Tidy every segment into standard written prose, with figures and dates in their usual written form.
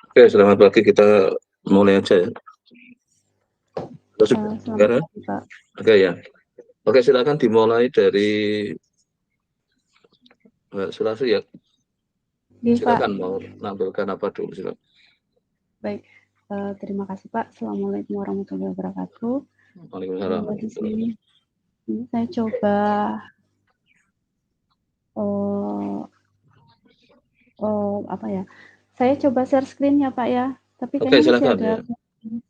Oke, selamat pagi. Kita mulai aja ya. Selamat pagi, Pak. Oke ya. Oke, silakan dimulai dari Mbak Sulasi ya. Silakan mau menampilkan apa dulu, silakan. Baik, terima kasih Pak. Assalamualaikum warahmatullahi wabarakatuh. Waalaikumsalam. Di sini saya coba apa ya? Saya coba share screen ya Pak ya. Tapi Oke, kayaknya masih silakan ada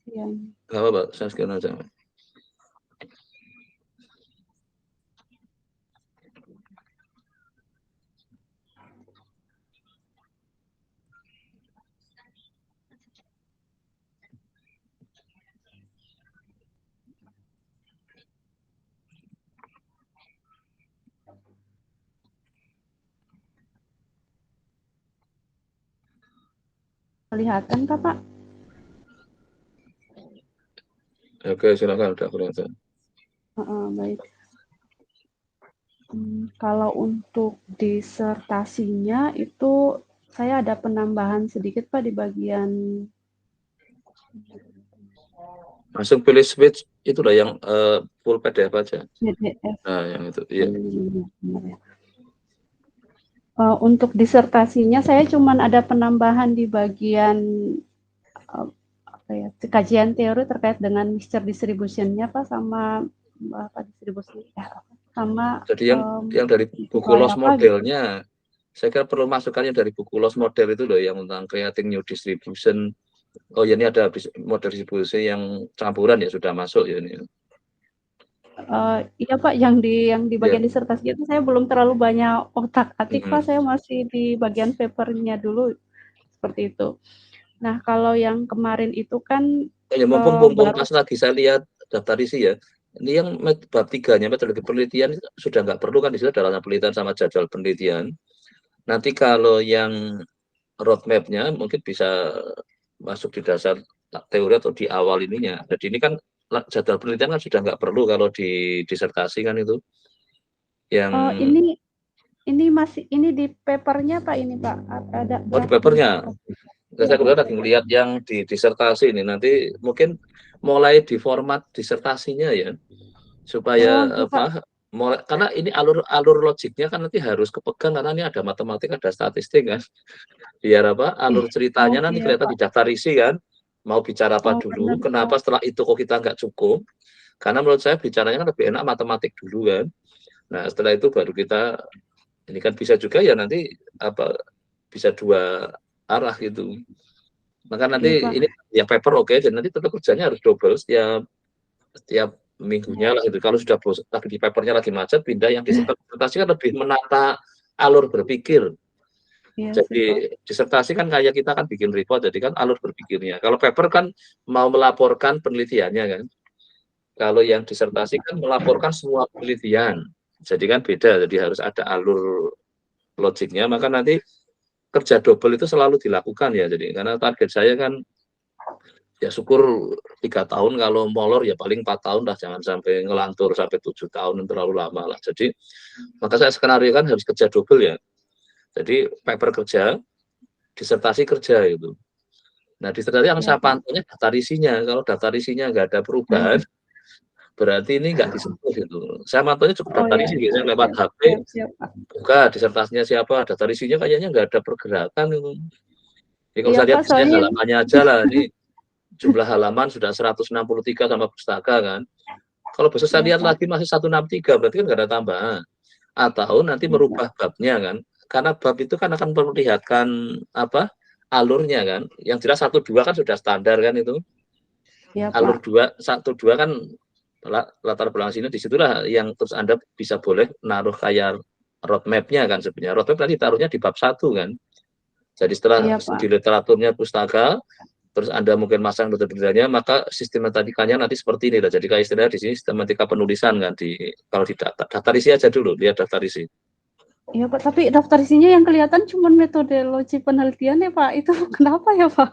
ya. Gak apa-apa, saya screen aja. Kelihatan Pak? Oke, silakan, udah kelihatan. Baik. Kalau untuk disertasinya itu saya ada penambahan sedikit Pak di bagian Langsung pilih switch itu lah yang full PDF aja. PDF. Nah, yang itu, iya. Untuk disertasinya saya cuma ada penambahan di bagian kajian teori terkait dengan mixture distribution-nya Pak, sama apa distribusi sama jadi yang dari buku loss modelnya gitu. Saya kira perlu masukannya dari buku loss model itu loh, yang tentang creating new distribution. Oh ya, ini ada model distribusi yang campuran ya, sudah masuk ya ini. Iya Pak, yang di bagian disertasi itu saya belum terlalu banyak otak-atik Pak, saya masih di bagian papernya dulu seperti itu. Nah, kalau yang kemarin itu kan ya, mumpung pas lagi saya lihat daftar isi ya. Ini yang bab 3-nya metode penelitian sudah nggak perlu kan, di situ adalah penelitian sama jadwal penelitian. Nanti kalau yang roadmap-nya mungkin bisa masuk di dasar teori atau di awal ininya. Jadi ini kan jadwal penelitian kan sudah nggak perlu kalau di disertasi kan itu. Yang ini masih di papernya Pak, ini Pak ada di papernya. Saya kemudian lagi melihat yang di disertasi ini, nanti mungkin mulai di format disertasinya ya, supaya karena ini alur logiknya kan nanti harus kepegang, karena ini ada matematik, ada statistik kan, biar alur ceritanya nanti kelihatan di daftar isi kan, mau bicara apa dulu, kenapa setelah itu kok kita nggak cukup, karena menurut saya bicaranya kan lebih enak matematik dulu kan. Nah setelah itu baru kita, ini kan bisa juga ya nanti bisa dua arah gitu. Maka nanti ini ya paper oke, dan nanti tetap kerjanya harus double setiap minggunya lah gitu. Kalau sudah lagi di papernya lagi macet, pindah yang disertasi kan lebih menata alur berpikir. Jadi disertasi kan kayak kita kan bikin report, jadi kan alur berpikirnya. Kalau paper kan mau melaporkan penelitiannya kan. Kalau yang disertasi kan melaporkan semua penelitian. Jadi kan beda, jadi harus ada alur logiknya. Maka nanti kerja double itu selalu dilakukan ya. Jadi karena target saya kan ya syukur 3 tahun, kalau molor ya paling 4 tahun lah, jangan sampai ngelantur sampai 7 tahun, terlalu lama lah. Jadi maka saya skenario kan harus kerja double ya. Jadi paper kerja, disertasi kerja itu. Nah disertasi yang saya pantaunya daftar isinya. Kalau daftar isinya nggak ada perubahan, berarti ini nggak disentuh gitu. Saya mantaunya cukup daftar isi, saya lewat HP, buka disertasinya siapa, daftar isinya kayaknya nggak ada pergerakan itu. Jadi kalau saya lihat saya halamannya aja lah, ini jumlah halaman sudah 163 sama pustaka kan. Kalau besok saya lihat lagi masih 163, berarti kan nggak ada tambahan. Atau nanti merubah babnya kan. Karena bab itu kan akan memperlihatkan alurnya kan. Yang jelas 1, 2 kan sudah standar kan itu. Alur 2, 1, 2 kan latar belakang sini, disitulah yang terus Anda bisa boleh naruh kayak roadmap-nya kan sebenarnya. Roadmap nanti taruhnya di bab 1 kan. Jadi setelah di literaturnya pustaka, terus Anda mungkin masang metode-metodenya, maka sistematikanya nanti seperti ini lah. Jadi kayak istilahnya di sini sistematika penulisan kan, kalau di daftar isi aja dulu, lihat daftar isi. Iya Pak, tapi daftar isinya yang kelihatan cuma metodologi penelitian ya Pak, itu kenapa ya Pak?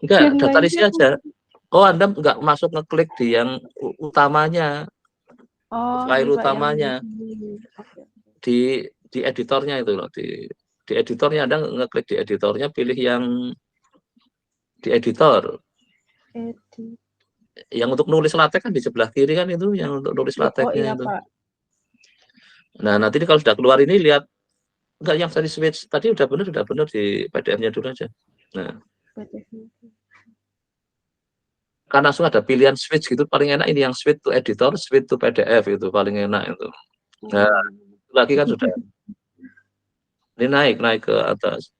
Enggak, daftar isi aja. Oh, Anda nggak masuk ngeklik di yang utamanya, file utamanya, di editornya itu loh, di di editornya, Anda ngeklik di editornya, pilih yang di editor. Yang untuk nulis LaTeX kan di sebelah kiri kan, itu yang untuk nulis LaTeX-nya iya, itu. Pak. Nah, nanti kalau sudah keluar ini lihat, enggak, yang tadi switch tadi udah benar di PDF-nya dulu aja. Nah, kan langsung ada pilihan switch gitu, paling enak ini yang switch to editor, switch to PDF, itu paling enak itu. Nah, lagi kan sudah ini naik ke atas.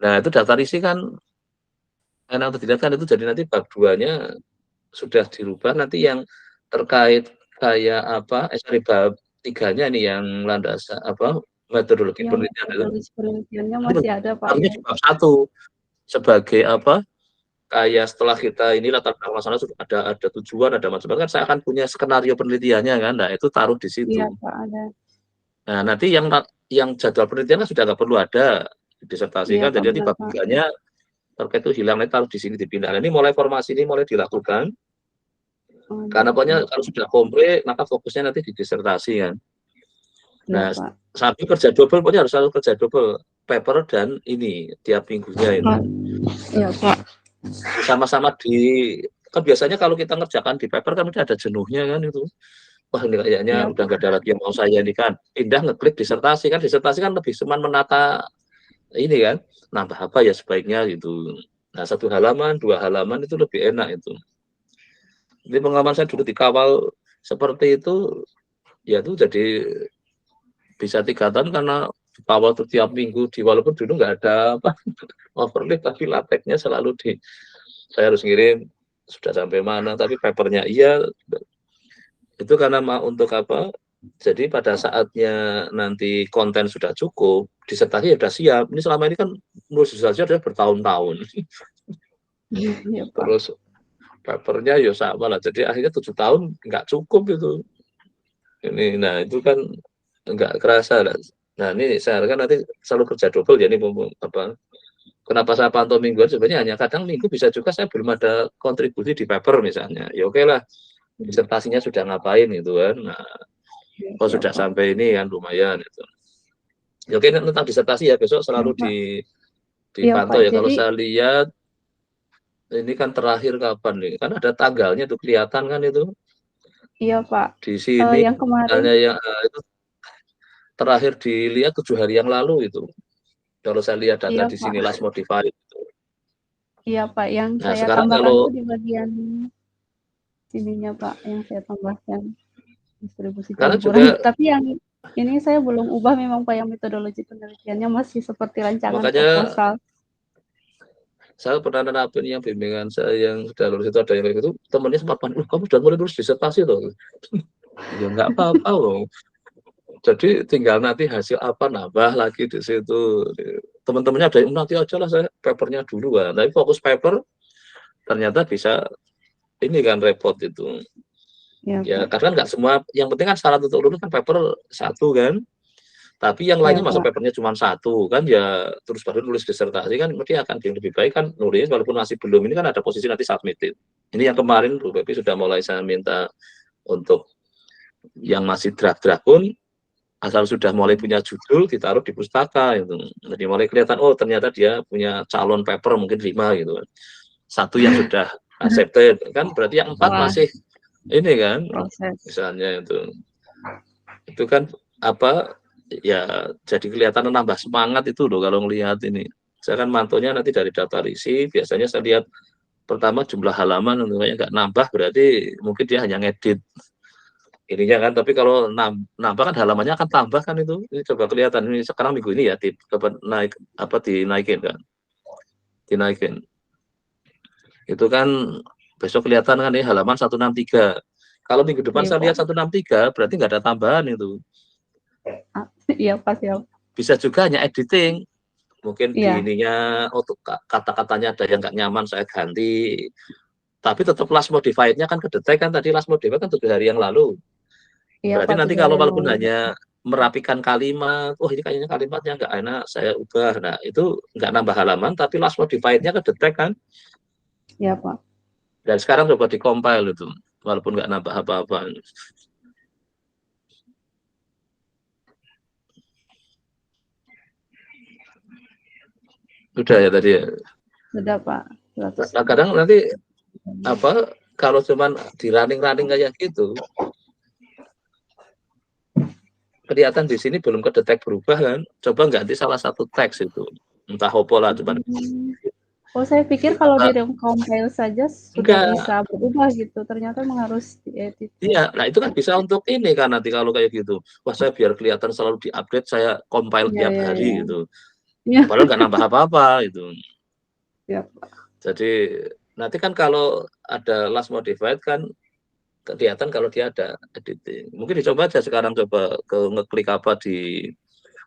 Nah, itu daftar isi kan enak untuk dilihat kan, itu jadi nanti bab 2-nya sudah dirubah, nanti yang terkait kayak apa, sorry, bab 3-nya ini yang landas apa, metodologi penelitian itu. Penelitiannya masih ada, Pak. Harusnya di bab 1 sebagai apa, kayak setelah kita ini latar belakang masalah sudah ada tujuan, ada macam-macam kan, saya akan punya skenario penelitiannya kan. Nah, itu taruh di situ. Iya, Pak, ada. Nah, nanti yang jadwal penelitian kan sudah nggak perlu ada disertasi kan, jadi nanti bab 3-nya terkait itu hilang, nanti taruh di sini, dipindah. Nah, ini mulai formasi ini mulai dilakukan. Karena pokoknya kalau sudah komplit, maka fokusnya nanti di disertasi kan. Nah, sambil kerja double, pokoknya harus selalu kerja double, paper dan ini tiap minggunya itu. Iya, Pak. Sama-sama kan biasanya kalau kita ngerjakan di paper kan udah ada jenuhnya kan itu. Wah, ini kayaknya udah nggak ada lagi yang mau saya ini kan. Pindah ngeklik disertasi kan, disertasi kan lebih cuman menata ini kan, nambah apa ya sebaiknya gitu. Nah, 1 halaman, 2 halaman itu lebih enak itu. Jadi pengalaman saya dulu dikawal seperti itu, ya itu jadi bisa 3 tahun karena dikawal tuh tiap minggu, walaupun dulu nggak ada apa overlay, tapi LaTeX-nya selalu saya harus ngirim sudah sampai mana, tapi papernya iya. Itu karena untuk apa? Jadi pada saatnya nanti konten sudah cukup, disertasi sudah siap. Ini selama ini kan nulis disertasi sudah bertahun-tahun. Terus papernya ya sama lah. Jadi akhirnya 7 tahun nggak cukup itu. Ini, nah itu kan nggak kerasa lah. Nah ini saya harapkan nanti selalu kerja double ya ini apa? Kenapa saya pantau mingguan? Sebenarnya hanya kadang minggu bisa juga saya belum ada kontribusi di paper misalnya. Ya oke lah, disertasinya sudah ngapain gitu kan. Nah, sudah sampai ini kan lumayan itu. Ya oke, tentang disertasi ya besok selalu dipantau ya. Kalau saya lihat ini kan terakhir kapan nih? Kan ada tanggalnya tuh kelihatan kan itu. Iya, Pak. Di sini yang kemarin yang itu terakhir dilihat 7 hari yang lalu itu. Kalau saya lihat data di sini last modified. Iya, Pak, yang saya tambahkan itu di bagian sininya, Pak, yang saya tambahkan distribusi campuran. Tapi yang ini saya belum ubah memang, Pak, yang metodologi penelitiannya masih seperti rancangan proposal. Saya pernah nerapin yang bimbingan saya yang sudah lulus itu, ada yang kayak gitu, temennya sempat panik, kamu sudah mulai lulus disertasi loh. Ya nggak apa-apa loh. Jadi tinggal nanti hasil apa nambah lagi di situ. Teman-temannya ada yang nanti aja lah saya papernya dulu kan. Tapi fokus paper ternyata bisa ini kan repot itu. Ya karena nggak semua, yang penting kan syarat untuk lulus kan paper 1 kan. Tapi yang lainnya masa papernya cuma 1 kan, ya terus baru nulis disertasi kan, mesti akan lebih baik kan nulis walaupun masih belum, ini kan ada posisi nanti submitted. Ini yang kemarin Bu Pepi sudah mulai saya minta untuk yang masih draft-draft pun, asal sudah mulai punya judul ditaruh di pustaka itu. Jadi mulai kelihatan, oh ternyata dia punya calon paper mungkin 5 gitu kan. 1 yang sudah accepted kan, berarti yang 4 masih ini kan misalnya itu kan apa ya, jadi kelihatan nambah semangat itu loh kalau ngelihat ini. Saya kan mantunya nanti dari daftar isi, biasanya saya lihat pertama jumlah halaman, tentunya nggak nambah, berarti mungkin dia hanya ngedit ininya kan. Tapi kalau nambah kan halamannya akan tambah kan itu. Ini coba kelihatan ini sekarang minggu ini ya dinaikin kan, dinaikin. Itu kan besok kelihatan kan ini halaman 163. Kalau minggu depan saya lihat 163, berarti nggak ada tambahan itu. Iya, Pak, siap. Bisa juga hanya editing, mungkin di ininya kata-katanya ada yang nggak nyaman saya ganti, tapi tetap last modified-nya kan kedetek kan, tadi last modified kan 7 hari yang lalu. Berarti nanti kalau walaupun hanya merapikan kalimat, ini kayaknya kalimatnya nggak enak, saya ubah. Nah itu nggak nambah halaman, tapi last modified-nya kedetek kan. Iya, Pak. Dan sekarang coba di-compile itu, walaupun nggak nambah apa-apa. Sudah ya tadi ya? Sudah Pak. Nah, kadang nanti apa kalau cuman di running kayak gitu, kelihatan di sini belum kedetek berubah kan? Coba ganti salah satu teks itu, entah apa lah cuman. Oh, saya pikir kalau di recompile saja sudah Enggak. bisa berubah gitu. Ternyata memang harus diedit. Iya, nah itu kan bisa untuk ini kan nanti kalau kayak gitu. Wah, saya biar kelihatan selalu diupdate, saya compile Ya, tiap ya, hari ya. gitu. Ya, Padahal nggak nambah apa-apa gitu. ya Pak. Jadi nanti kan kalau ada last modified kan kelihatan kalau dia ada editing. Mungkin dicoba aja sekarang, coba ngeklik apa di,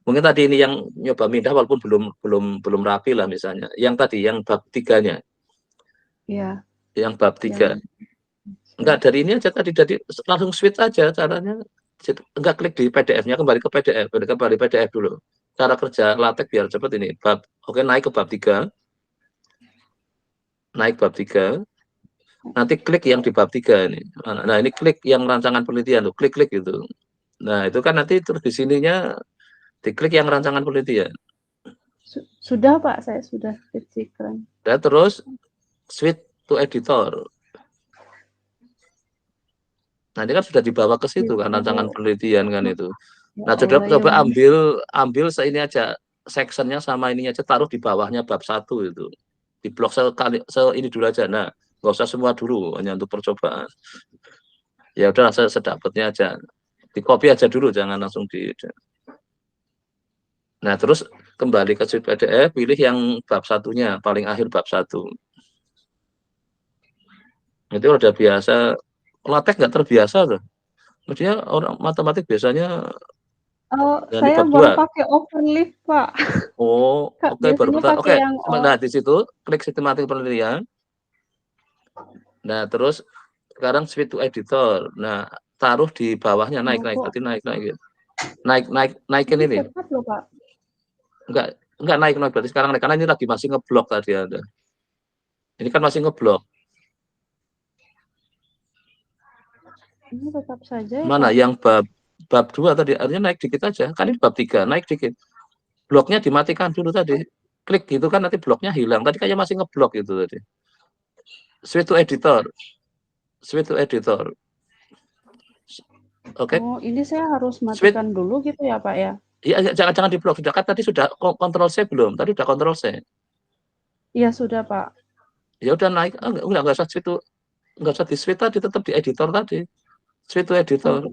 mungkin tadi ini yang nyoba mindah walaupun belum rapi lah misalnya. Yang tadi yang bab 3-nya. Iya. Yang bab 3. Enggak, dari ini aja tadi, jadi langsung switch aja caranya. Enggak, klik di PDF-nya, kembali ke PDF dulu. Cara kerja LaTeX biar cepat ini. Oke, naik ke bab 3. Naik bab 3. Nanti klik yang di bab 3 ini. Nah, ini klik yang rancangan penelitian tuh, klik gitu. Nah, itu kan nanti terus di sininya diklik yang rancangan penelitian. Sudah Pak, saya sudah keren. Dan terus switch to editor. Nah, ini kan sudah dibawa ke situ kan rancangan penelitian kan itu. Nah, coba ambil ini aja, sectionnya sama ininya aja, taruh di bawahnya bab 1 itu. Di blok ini dulu aja. Nah, nggak usah semua dulu, hanya untuk percobaan. Ya udah, sedapatnya aja. Di copy aja dulu, jangan langsung di. Nah, terus kembali ke sheet PDF, pilih yang bab 1-nya, paling akhir bab 1. Itu udah biasa, LaTeX nggak terbiasa tuh. Maksudnya orang matematik biasanya saya baru pakai overleaf, Pak. Oh, oke, baru pertama. Oke, yang nah di situ klik sistematik penelitian. Nah, terus sekarang switch to editor. Nah, taruh di bawahnya, naik, berarti naik gitu. Naikin ini. Cepat loh, Pak. Enggak naik, berarti sekarang naik, karena ini lagi masih ngeblok tadi ada. Ini kan masih ngeblok. Ini tetap saja ya, Mana Pak? yang bab 2 tadi, artinya naik dikit aja. Kan ini bab 3, naik dikit. Bloknya dimatikan dulu tadi. Klik gitu kan nanti bloknya hilang. Tadi kayaknya masih ngeblok gitu tadi. Switch to editor. Switch to editor. Oke. Oh, ini saya harus matikan dulu gitu ya, Pak ya? Iya, jangan di blok. Sudah kan tadi sudah kontrol C belum? Tadi udah kontrol C. Iya, sudah, Pak. Ya udah naik. Enggak usah switch to, enggak usah di switch tadi, tetap di editor tadi. Switch to editor.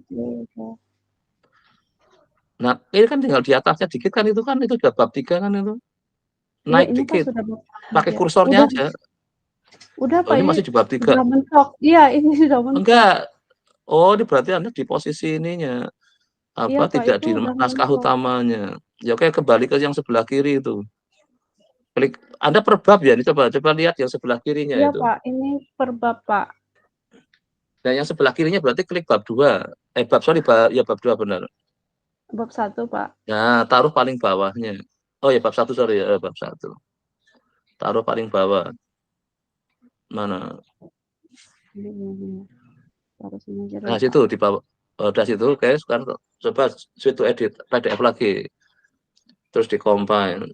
Nah, ini kan tinggal di atasnya dikit kan, itu sudah bab 3 kan itu. Naik dikit. Pakai kursornya aja. Udah, Pak, ini masih di bab 3. Sudah mentok. Iya, ini sudah mentok. Enggak. Oh, ini berarti Anda di posisi ininya. Apa, tidak di naskah utamanya. Ya oke, kembali ke yang sebelah kiri itu. Klik, Anda per bab ya, ini coba lihat yang sebelah kirinya iya, itu. Pak, ini per bab, Pak. Nah, yang sebelah kirinya berarti klik bab 2. Bab 2 benar. Bab 1, Pak. Nah, taruh paling bawahnya. Oh ya, bab 1, sorry ya, bab 1. Taruh paling bawah. Mana? Nah, situ di bawah. Udah situ, oke. Sekarang coba situ edit PDF lagi. Terus di compile.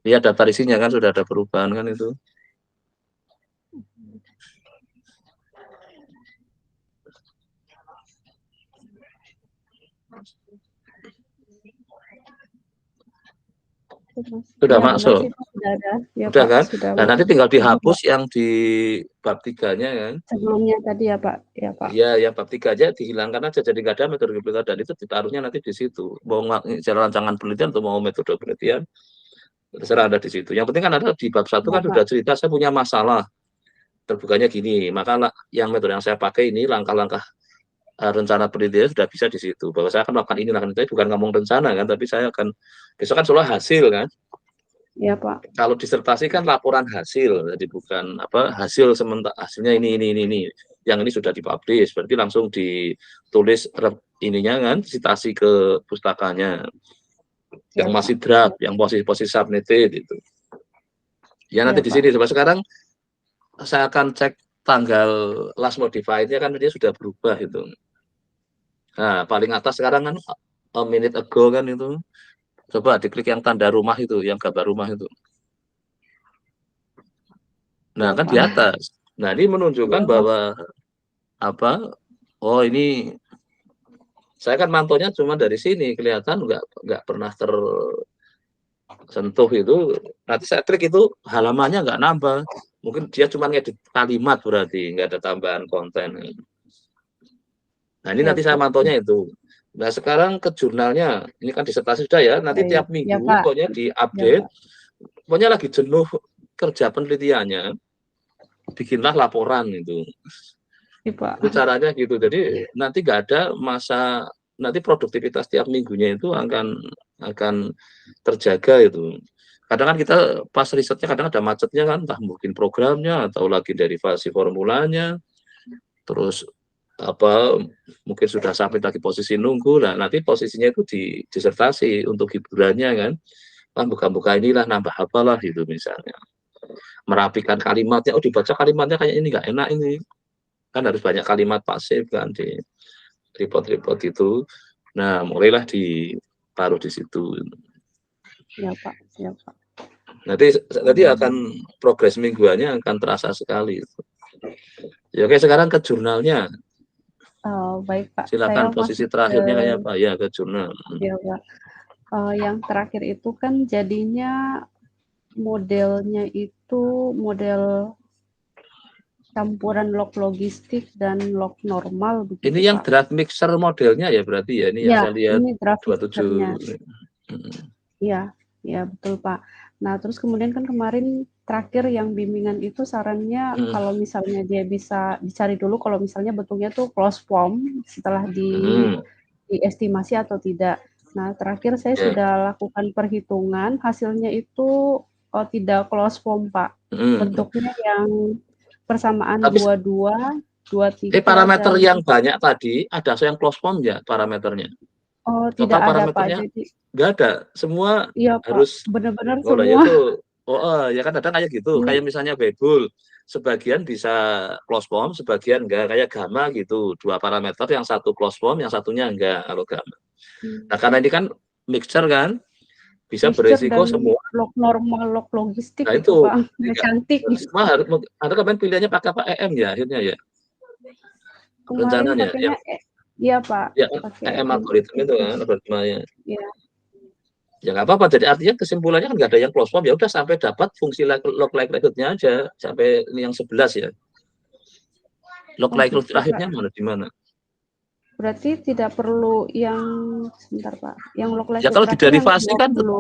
Lihat daftar isinya kan sudah ada perubahan kan itu. Sudah masuk. Sudah kan? Nah, nanti tinggal dihapus yang di bab 3-nya kan. Sebelumnya tadi ya, Pak. Ya, Pak. Iya, yang bab 3 aja dihilangkan aja, jadi nggak ada metode penelitian, dan itu ditaruhnya nanti di situ. Mau cara rancangan penelitian atau mau metode penelitian, terserah ada di situ. Yang penting kan ada di bab 1 kan sudah cerita, saya punya masalah. Terbukanya gini, maka yang metode yang saya pakai ini, langkah-langkah rencana penelitian sudah bisa di situ. Bahwa saya akan melakukan ini, bukan ngomong rencana kan, tapi saya akan, besok kan soal hasil kan. Iya, Pak. Kalau disertasi kan laporan hasil, jadi bukan apa hasil sementara, hasilnya ini. Yang ini sudah dipublish, berarti langsung ditulis ininya kan, citasi ke pustakanya. Yang masih draft, yang posisi submitted itu. Ya nanti di sini. Coba sekarang saya akan cek tanggal last modified-nya kan dia sudah berubah itu. Nah, paling atas sekarang kan a minute ago kan itu. Coba diklik yang tanda rumah itu, yang gambar rumah itu. Nah, Ya, kan Pak. di atas. Nah, ini menunjukkan Iya, Pak. bahwa apa? Oh, ini saya kan mantaunya cuma dari sini, kelihatan nggak pernah tersentuh itu. Nanti saya klik itu halamannya nggak nambah. Mungkin dia cuma ngedit kalimat berarti nggak ada tambahan konten. Nah, ini nanti Siap, saya Pak. mantaunya itu. Nah, sekarang ke jurnalnya. Ini kan disertasi sudah ya. Nanti Baik. tiap Ya, minggu Pak. pokoknya Ya, diupdate. Pak. Pokoknya lagi jenuh kerja penelitiannya, bikinlah laporan itu. Ya, Pak. Itu caranya gitu. Jadi nanti nggak ada masa, nanti produktivitas tiap minggunya itu akan terjaga itu. Kadang kan kita pas risetnya kadang ada macetnya kan, entah mungkin programnya atau lagi derivasi formulanya, terus apa mungkin sudah sampai lagi posisi nunggu. Nah, nanti posisinya itu di disertasi untuk hiburannya kan. Kan buka-buka inilah nambah apalah gitu misalnya. Merapikan kalimatnya, oh dibaca kalimatnya kayak ini nggak enak ini. Kan harus banyak kalimat pasif kan di report-report itu. Nah, mulailah ditaruh di situ. Ya, Pak. Ya, Pak. Nanti akan progres mingguannya akan terasa sekali. Ya, oke, sekarang ke jurnalnya. Baik, Pak. Saya Silakan posisi masuk ke terakhirnya kayak apa ya ke jurnal. ya, Pak. Yang terakhir itu kan jadinya modelnya itu model campuran log logistik dan log normal Ini begitu, yang Pak. draft mixer modelnya ya berarti ya. Ini yang Ya, saya lihat ini draft 27. mixer-nya. Iya, iya betul, Pak. Nah, terus kemudian kan kemarin terakhir yang bimbingan itu sarannya kalau misalnya dia bisa dicari dulu kalau misalnya bentuknya tuh closed form setelah diestimasi atau tidak. Nah, terakhir saya Ya. sudah lakukan perhitungan, hasilnya itu tidak closed form, Pak. Bentuknya yang persamaan Tapi 22, 23 parameter dan yang banyak tadi ada yang close form ya parameternya. tidak Total ada, Pak. parameternya Jadi nggak ada. Semua iya, Pak, harus benar-benar oh lah ya semua tuh. Oh, ya kan ada kayak gitu. ini Kayak misalnya Babel, sebagian bisa close form, sebagian enggak. Kayak gamma gitu. Dua parameter, yang satu close form, yang satunya enggak kalau gamma. Nah, karena ini kan mixture kan, bisa mixture beresiko dan semua. log normal, log logistik Nah, gitu, itu Pak. Nggak cantik gitu. semua harus ada kemarin pilihannya pakai apa EM ya akhirnya ya. Kemarin Rencananya pakainya yang iya, Pak, ya pakai EM EM algoritma itu kan khusus. algoritmanya. Iya. Ya nggak apa-apa. Jadi artinya kesimpulannya kan nggak ada yang close form, ya udah sampai dapat fungsi log likelihood-nya aja sampai ini yang 11 ya. Log Oh likelihood gitu, Pak. terakhirnya mana di mana? Berarti tidak perlu yang sebentar, Pak. Yang log Ya likelihood kalau terakhir yang diderivasi kan ke-20.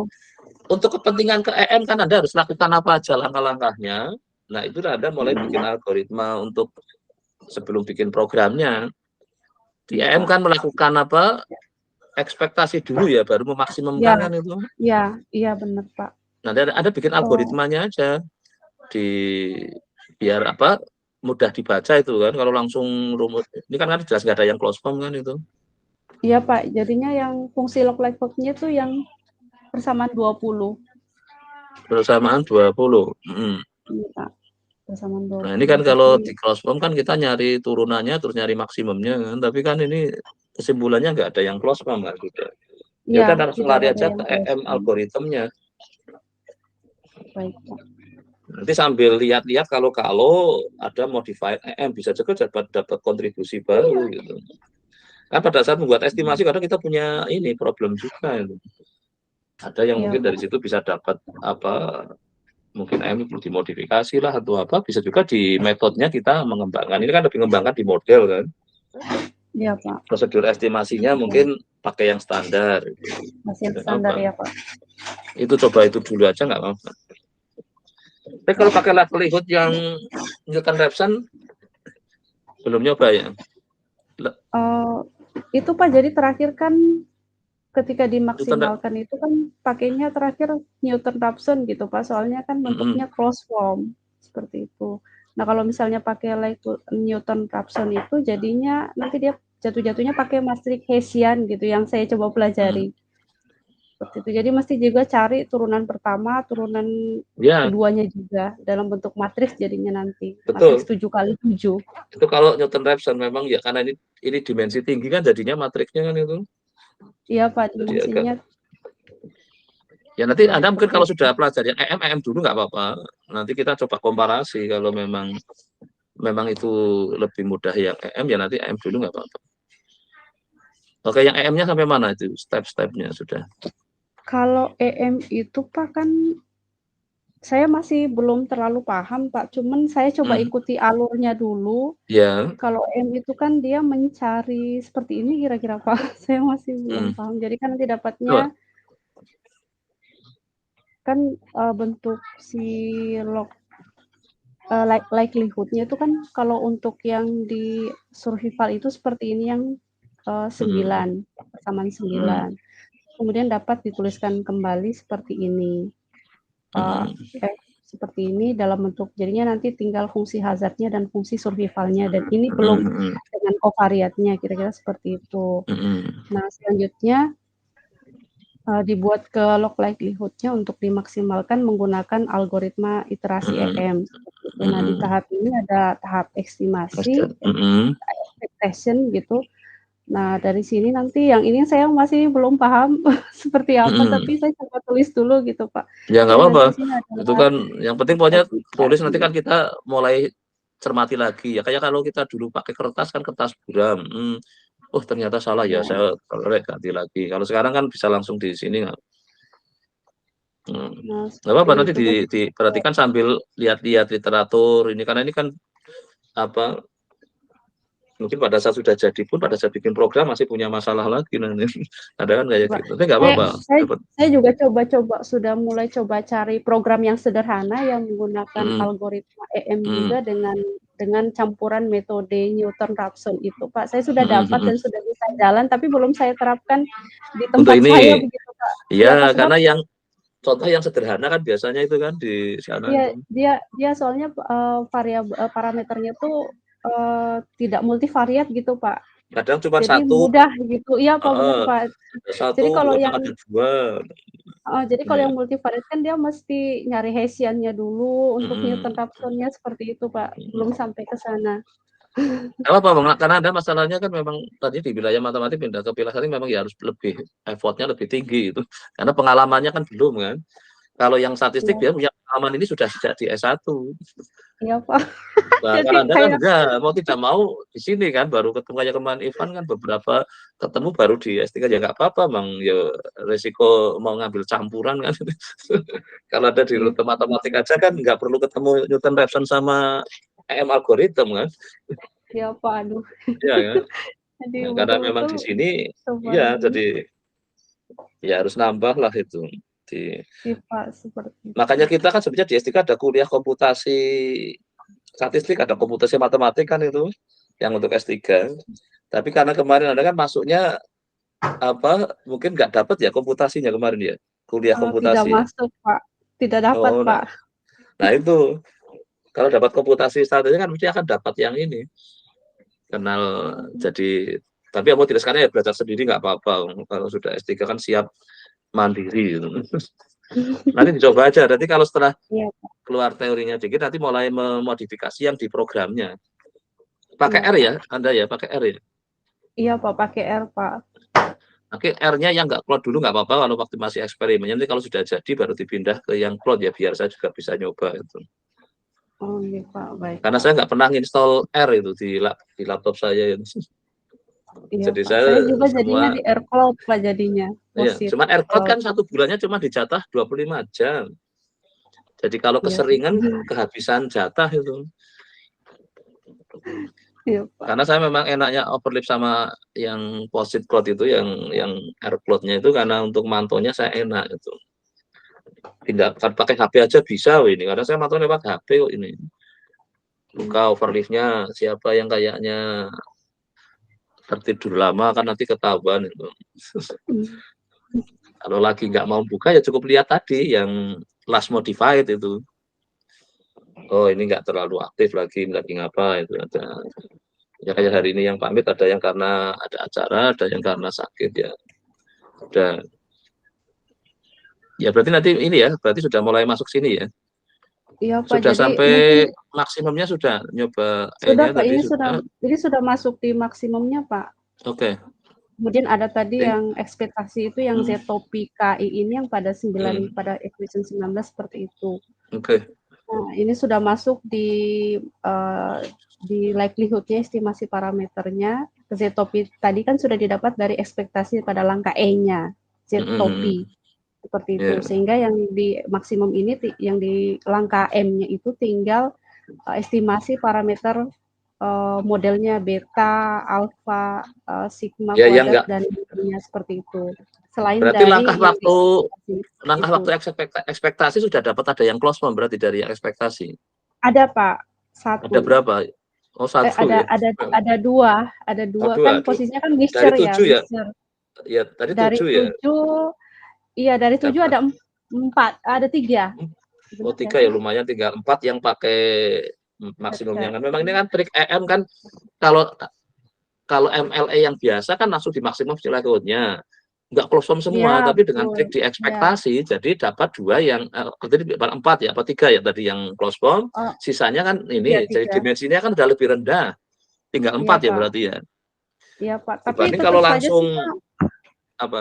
untuk kepentingan ke EM kan Anda harus lakukan apa aja langkah-langkahnya. Nah, itu Anda mulai bikin algoritma untuk sebelum bikin programnya. Di Iya, EM Pak. kan melakukan apa? Ekspektasi dulu ya, baru memaksimumkan Iya, kan itu. iya, iya benar, Pak. Nah, Anda bikin Oh, algoritmanya aja di biar apa? Mudah dibaca itu kan. Kalau langsung rumit, ini kan jelas nggak ada yang close form kan itu. iya, Pak. Jadinya yang fungsi log likelihood-nya tuh yang persamaan 20. Persamaan 20. Iya, Pak. Persamaan Nah, ini 20. kan kalau Jadi di close form kan kita nyari turunannya terus nyari maksimumnya kan. Tapi kan ini kesimpulannya nggak ada yang close form kan sudah. Ya iya, udah langsung tidak lari ada aja yang ke close EM form. algoritmnya. Baik, Pak. Nanti sambil lihat-lihat kalau ada modified EM bisa juga dapat kontribusi baru gitu. Kan pada saat membuat estimasi kadang kita punya ini problem juga itu. Ada yang Iya, mungkin dari Pak. situ bisa dapat apa mungkin EM perlu dimodifikasi lah atau apa, bisa juga di metodenya kita mengembangkan. Ini kan lebih mengembangkan di model kan. Iya, Pak. Prosedur estimasinya Oke. mungkin pakai yang standar. Masih yang Tidak standar apa. ya, Pak. Itu coba itu dulu aja nggak apa-apa. Tapi kalau pakai livelihood yang Newton Raphson belum nyoba ya. Itu Pak, jadi terakhir kan ketika Newton, dimaksimalkan itu kan pakainya terakhir Newton Raphson gitu Pak, soalnya kan bentuknya closed form seperti itu. Nah kalau misalnya pakai Newton Raphson itu jadinya nanti dia jatuh-jatuhnya pakai matriks Hessian gitu yang saya coba pelajari. seperti itu. Jadi mesti juga cari turunan pertama, turunan keduanya juga dalam bentuk matriks jadinya nanti. Betul. Matriks 7x7. Itu kalau Newton-Raphson memang ya karena ini dimensi tinggi kan jadinya matriksnya kan itu. Iya Pak, dimensinya. Ya nanti Anda mungkin kalau sudah pelajari EM dulu nggak apa-apa. Nanti kita coba komparasi kalau memang itu lebih mudah yang EM ya nanti EM dulu nggak apa-apa. Oke, yang EM-nya sampai mana itu step-stepnya sudah? Kalau EM itu Pak kan saya masih belum terlalu paham Pak, cuman saya coba ikuti alurnya dulu. Ya. Kalau EM itu kan dia mencari seperti ini kira-kira Pak, saya masih belum paham. Jadi kan nanti dapatnya kan bentuk si likelihood-nya itu kan kalau untuk yang di survival itu seperti ini yang 9, persamaan 9. Kemudian dapat dituliskan kembali seperti ini. Seperti ini dalam bentuk jadinya nanti tinggal fungsi hazardnya dan fungsi survivalnya dan ini belum dengan covariatnya kira-kira seperti itu. Nah selanjutnya dibuat ke log likelihood-nya untuk dimaksimalkan menggunakan algoritma iterasi EM. Nah di tahap ini ada tahap estimasi, expectation gitu. Nah, dari sini nanti yang ini saya masih belum paham seperti apa, tapi saya coba tulis dulu gitu, Pak. Ya nggak apa-apa. Itu kan yang penting pokoknya tulis nanti kan kita mulai cermati lagi ya. Kayak kalau kita dulu pakai kertas kan kertas buram. Oh ternyata salah ya, saya ganti lagi. Kalau sekarang kan bisa langsung di sini nggak? Nggak apa-apa nanti diperhatikan sambil lihat-lihat literatur ini karena ini kan apa? Mungkin pada saat sudah jadi pun pada saat bikin program masih punya masalah lagi nanti. Ada kan kayak gitu. Tapi nggak apa-apa. Saya juga sudah mulai coba cari program yang sederhana yang menggunakan algoritma EM juga dengan campuran metode Newton-Raphson itu, Pak. Saya sudah dapat dan sudah bisa jalan, tapi belum saya terapkan di tempat saya begitu, Pak. Iya, karena yang contoh yang sederhana kan biasanya itu kan di sana. Iya, dia soalnya parameternya tuh tidak multivariat gitu, Pak. Kadang cuma jadi satu. Mudah gitu. Iya, Pak, benar, Pak. Jadi kalau yang ada dua. Jadi kalau yang multivariat kan dia mesti nyari Hessian-nya dulu untuk Newton-Raphson-nya seperti itu, Pak. Belum sampai ke sana. Apa Bang? Karena ada masalahnya kan memang tadi di wilayah matematik pindah ke pilih memang ya harus lebih effortnya lebih tinggi itu. Karena pengalamannya kan belum kan. Kalau yang statistik dia punya pengalaman ini sudah sejak di S1. Iya, Pak. Nah, kalau Anda kan enggak, mau tidak mau di sini kan baru ketemu kayak kemarin Ivan kan beberapa ketemu baru di S3 ya nggak apa-apa Bang, ya resiko mau ngambil campuran kan. Kalau ada di rute matematik aja kan nggak perlu ketemu Newton-Raphson sama EM algorithm kan. Iya, Pak, aduh. Iya kan. Nah, karena memang di sini ya jadi ya harus nambah lah itu. Makanya kita kan sebenarnya di S3 ada kuliah komputasi statistik, ada komputasi matematik kan itu yang untuk S3. Tapi karena kemarin Anda kan masuknya apa mungkin nggak dapat ya komputasinya kemarin ya, kuliah komputasi. Tidak masuk, Pak. Tidak dapat, Pak. Nah itu kalau dapat komputasi statistik kan mesti akan dapat yang ini. Kenal jadi tapi mau tidak sekarang ya belajar sendiri nggak apa-apa. Kalau sudah S3 kan siap mandiri gitu. Nanti dicoba aja. Nanti kalau setelah keluar teorinya dikit, nanti mulai memodifikasi yang di programnya. Pakai R ya, Anda ya, pakai R ya? Iya Pak, pakai R Pak. Pakai R-nya yang nggak cloud dulu nggak apa-apa kalau waktu masih eksperimennya. Nanti kalau sudah jadi baru dipindah ke yang cloud ya, biar saya juga bisa nyoba itu. Oh iya Pak, baik. Karena saya nggak pernah install R itu di laptop saya. Iya, jadi Pak. Saya juga jadinya di AirCloud Pak jadinya. Iya, cuman AirCloud kan 1 bulannya cuma dijatah 25 jam. Jadi kalau keseringan kehabisan jatah itu. Iya, Pak. Karena saya memang enaknya overlap sama yang POSIT Cloud itu yang AirCloud-nya itu karena untuk mantaunya saya enak itu. Tidak pakai HP aja bisa ini karena saya mantau lewat HP kok ini. Buka overlap-nya siapa yang kayaknya tertidur lama kan nanti ketahuan itu. Kalau lagi nggak mau buka ya cukup lihat tadi yang last modified itu. Oh ini nggak terlalu aktif lagi ngapa itu ada. Ya kayak hari ini yang pamit ada yang karena ada acara, ada yang karena sakit ya. Udah. Ya berarti nanti ini ya, berarti sudah mulai masuk sini ya. Iya Pak, Sudah jadi sampai mungkin maksimumnya sudah nyoba sudah E-nya Pak, tadi ini sudah, sudah. jadi sudah masuk di maksimumnya Pak. Oke. Kemudian ada tadi Okay. yang ekspektasi itu yang Ztopi KI ini yang pada 9 pada equation 19 seperti itu. Oke. Nah, ini sudah masuk di likelihood-nya, estimasi parameternya. Ztopi tadi kan sudah didapat dari ekspektasi pada langkah E-nya, Ztopi. Seperti itu. Sehingga yang di maksimum ini yang di langkah M-nya itu tinggal estimasi parameter modelnya beta, alfa, sigma kuadrat dan lainnya seperti itu. Selain berarti dari langkah waktu ekspektasi sudah dapat, ada yang close form berarti dari ekspektasi. Ada Pak, satu. Ada berapa? Oh, satu ada, ya. Ada dua kan posisinya kan mixture dari 7 ya. Mixture. Ya, tadi dari 7 ya. 7, iya dari 7 ada 4, ada 3. Oh 3 ya, lumayan, tinggal 4 yang pakai maksimumnya kan. Memang ini kan trik EM kan, kalau MLE yang biasa kan langsung di maksimum likelihood-nya. Nggak close form semua, tapi dengan trik di ekspektasi, jadi dapat 2 yang jadi 4 ya, apa 3 ya tadi yang close form, sisanya kan ini, jadi dimensinya kan udah lebih rendah, tinggal 4 ya berarti ya. Iya Pak, tapi tetap kalau langsung saja sih, Pak, apa?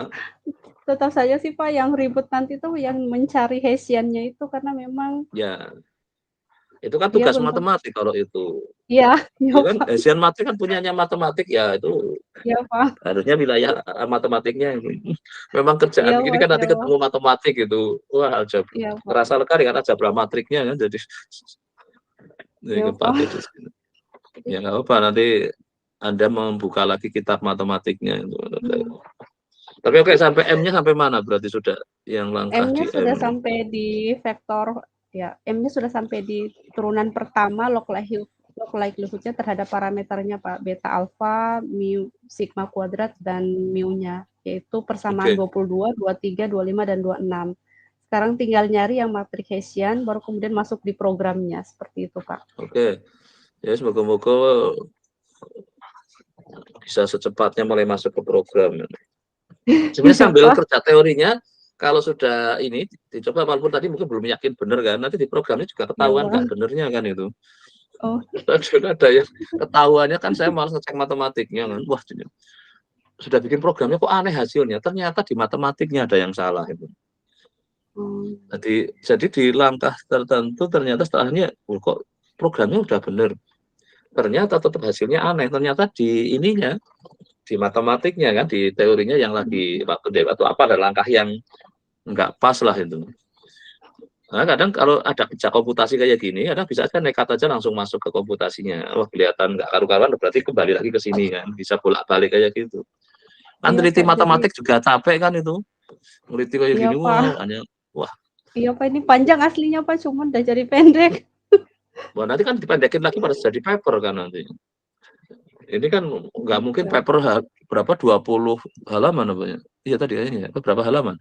Tetap saja sih Pak, yang ribut nanti tuh yang mencari Hessian-nya itu, karena memang ya itu kan tugas matematik kalau itu. Iya, ya kan Hessian matematik kan punyanya matematik ya, itu iya Pak. Harusnya wilayah matematiknya ini. Memang kerjaan ini kan nanti ketemu matematik gitu. Wah, aljabar. Terasa lega dengan aljabar matriknya kan, jadi kepake di sini. Ya nggak apa, nanti Anda membuka lagi kitab matematiknya itu. Tapi oke, sampai M-nya sampai mana berarti sudah yang langkah M-nya di sudah M? sampai di vektor ya, M-nya sudah sampai di turunan pertama log likelihood-nya terhadap parameternya Pak, beta alfa, mu sigma kuadrat dan mu-nya, yaitu persamaan 22, 23, 25 dan 26. Sekarang tinggal nyari yang matrik Hessian, baru kemudian masuk di programnya, seperti itu Pak. Oke. Ya, semoga-moga bisa secepatnya mulai masuk ke program. Sebenarnya sambil kerja teorinya, kalau sudah ini dicoba, walaupun tadi mungkin belum yakin benar kan, nanti di programnya juga ketahuan nggak benernya kan itu. Oh. Ada yang ketahuannya kan, saya malas ngecek matematiknya kan, wah sudah bikin programnya kok aneh hasilnya, ternyata di matematiknya ada yang salah itu. Jadi di langkah tertentu ternyata setelahnya kok programnya udah bener, ternyata tetap hasilnya aneh, ternyata di ininya, di matematiknya kan, di teorinya yang lagi waktu apa, ada langkah yang nggak pas lah itu. Nah, kadang kalau ada kerja komputasi kayak gini, kadang bisa aja nekat aja langsung masuk ke komputasinya. Wah, kelihatan nggak karu-karuan, berarti kembali lagi ke sini kan, bisa bolak-balik kayak gitu. Kan teliti matematik juga capek kan itu, teliti kayak gini, wah. Iya Pak, ini panjang aslinya Pak, cuman udah jadi pendek. Wah, nanti kan dipendekin lagi pada jadi paper kan nanti. Ini kan nggak mungkin paper berapa, 20 halaman apa ya? Iya tadi kayaknya, berapa halaman?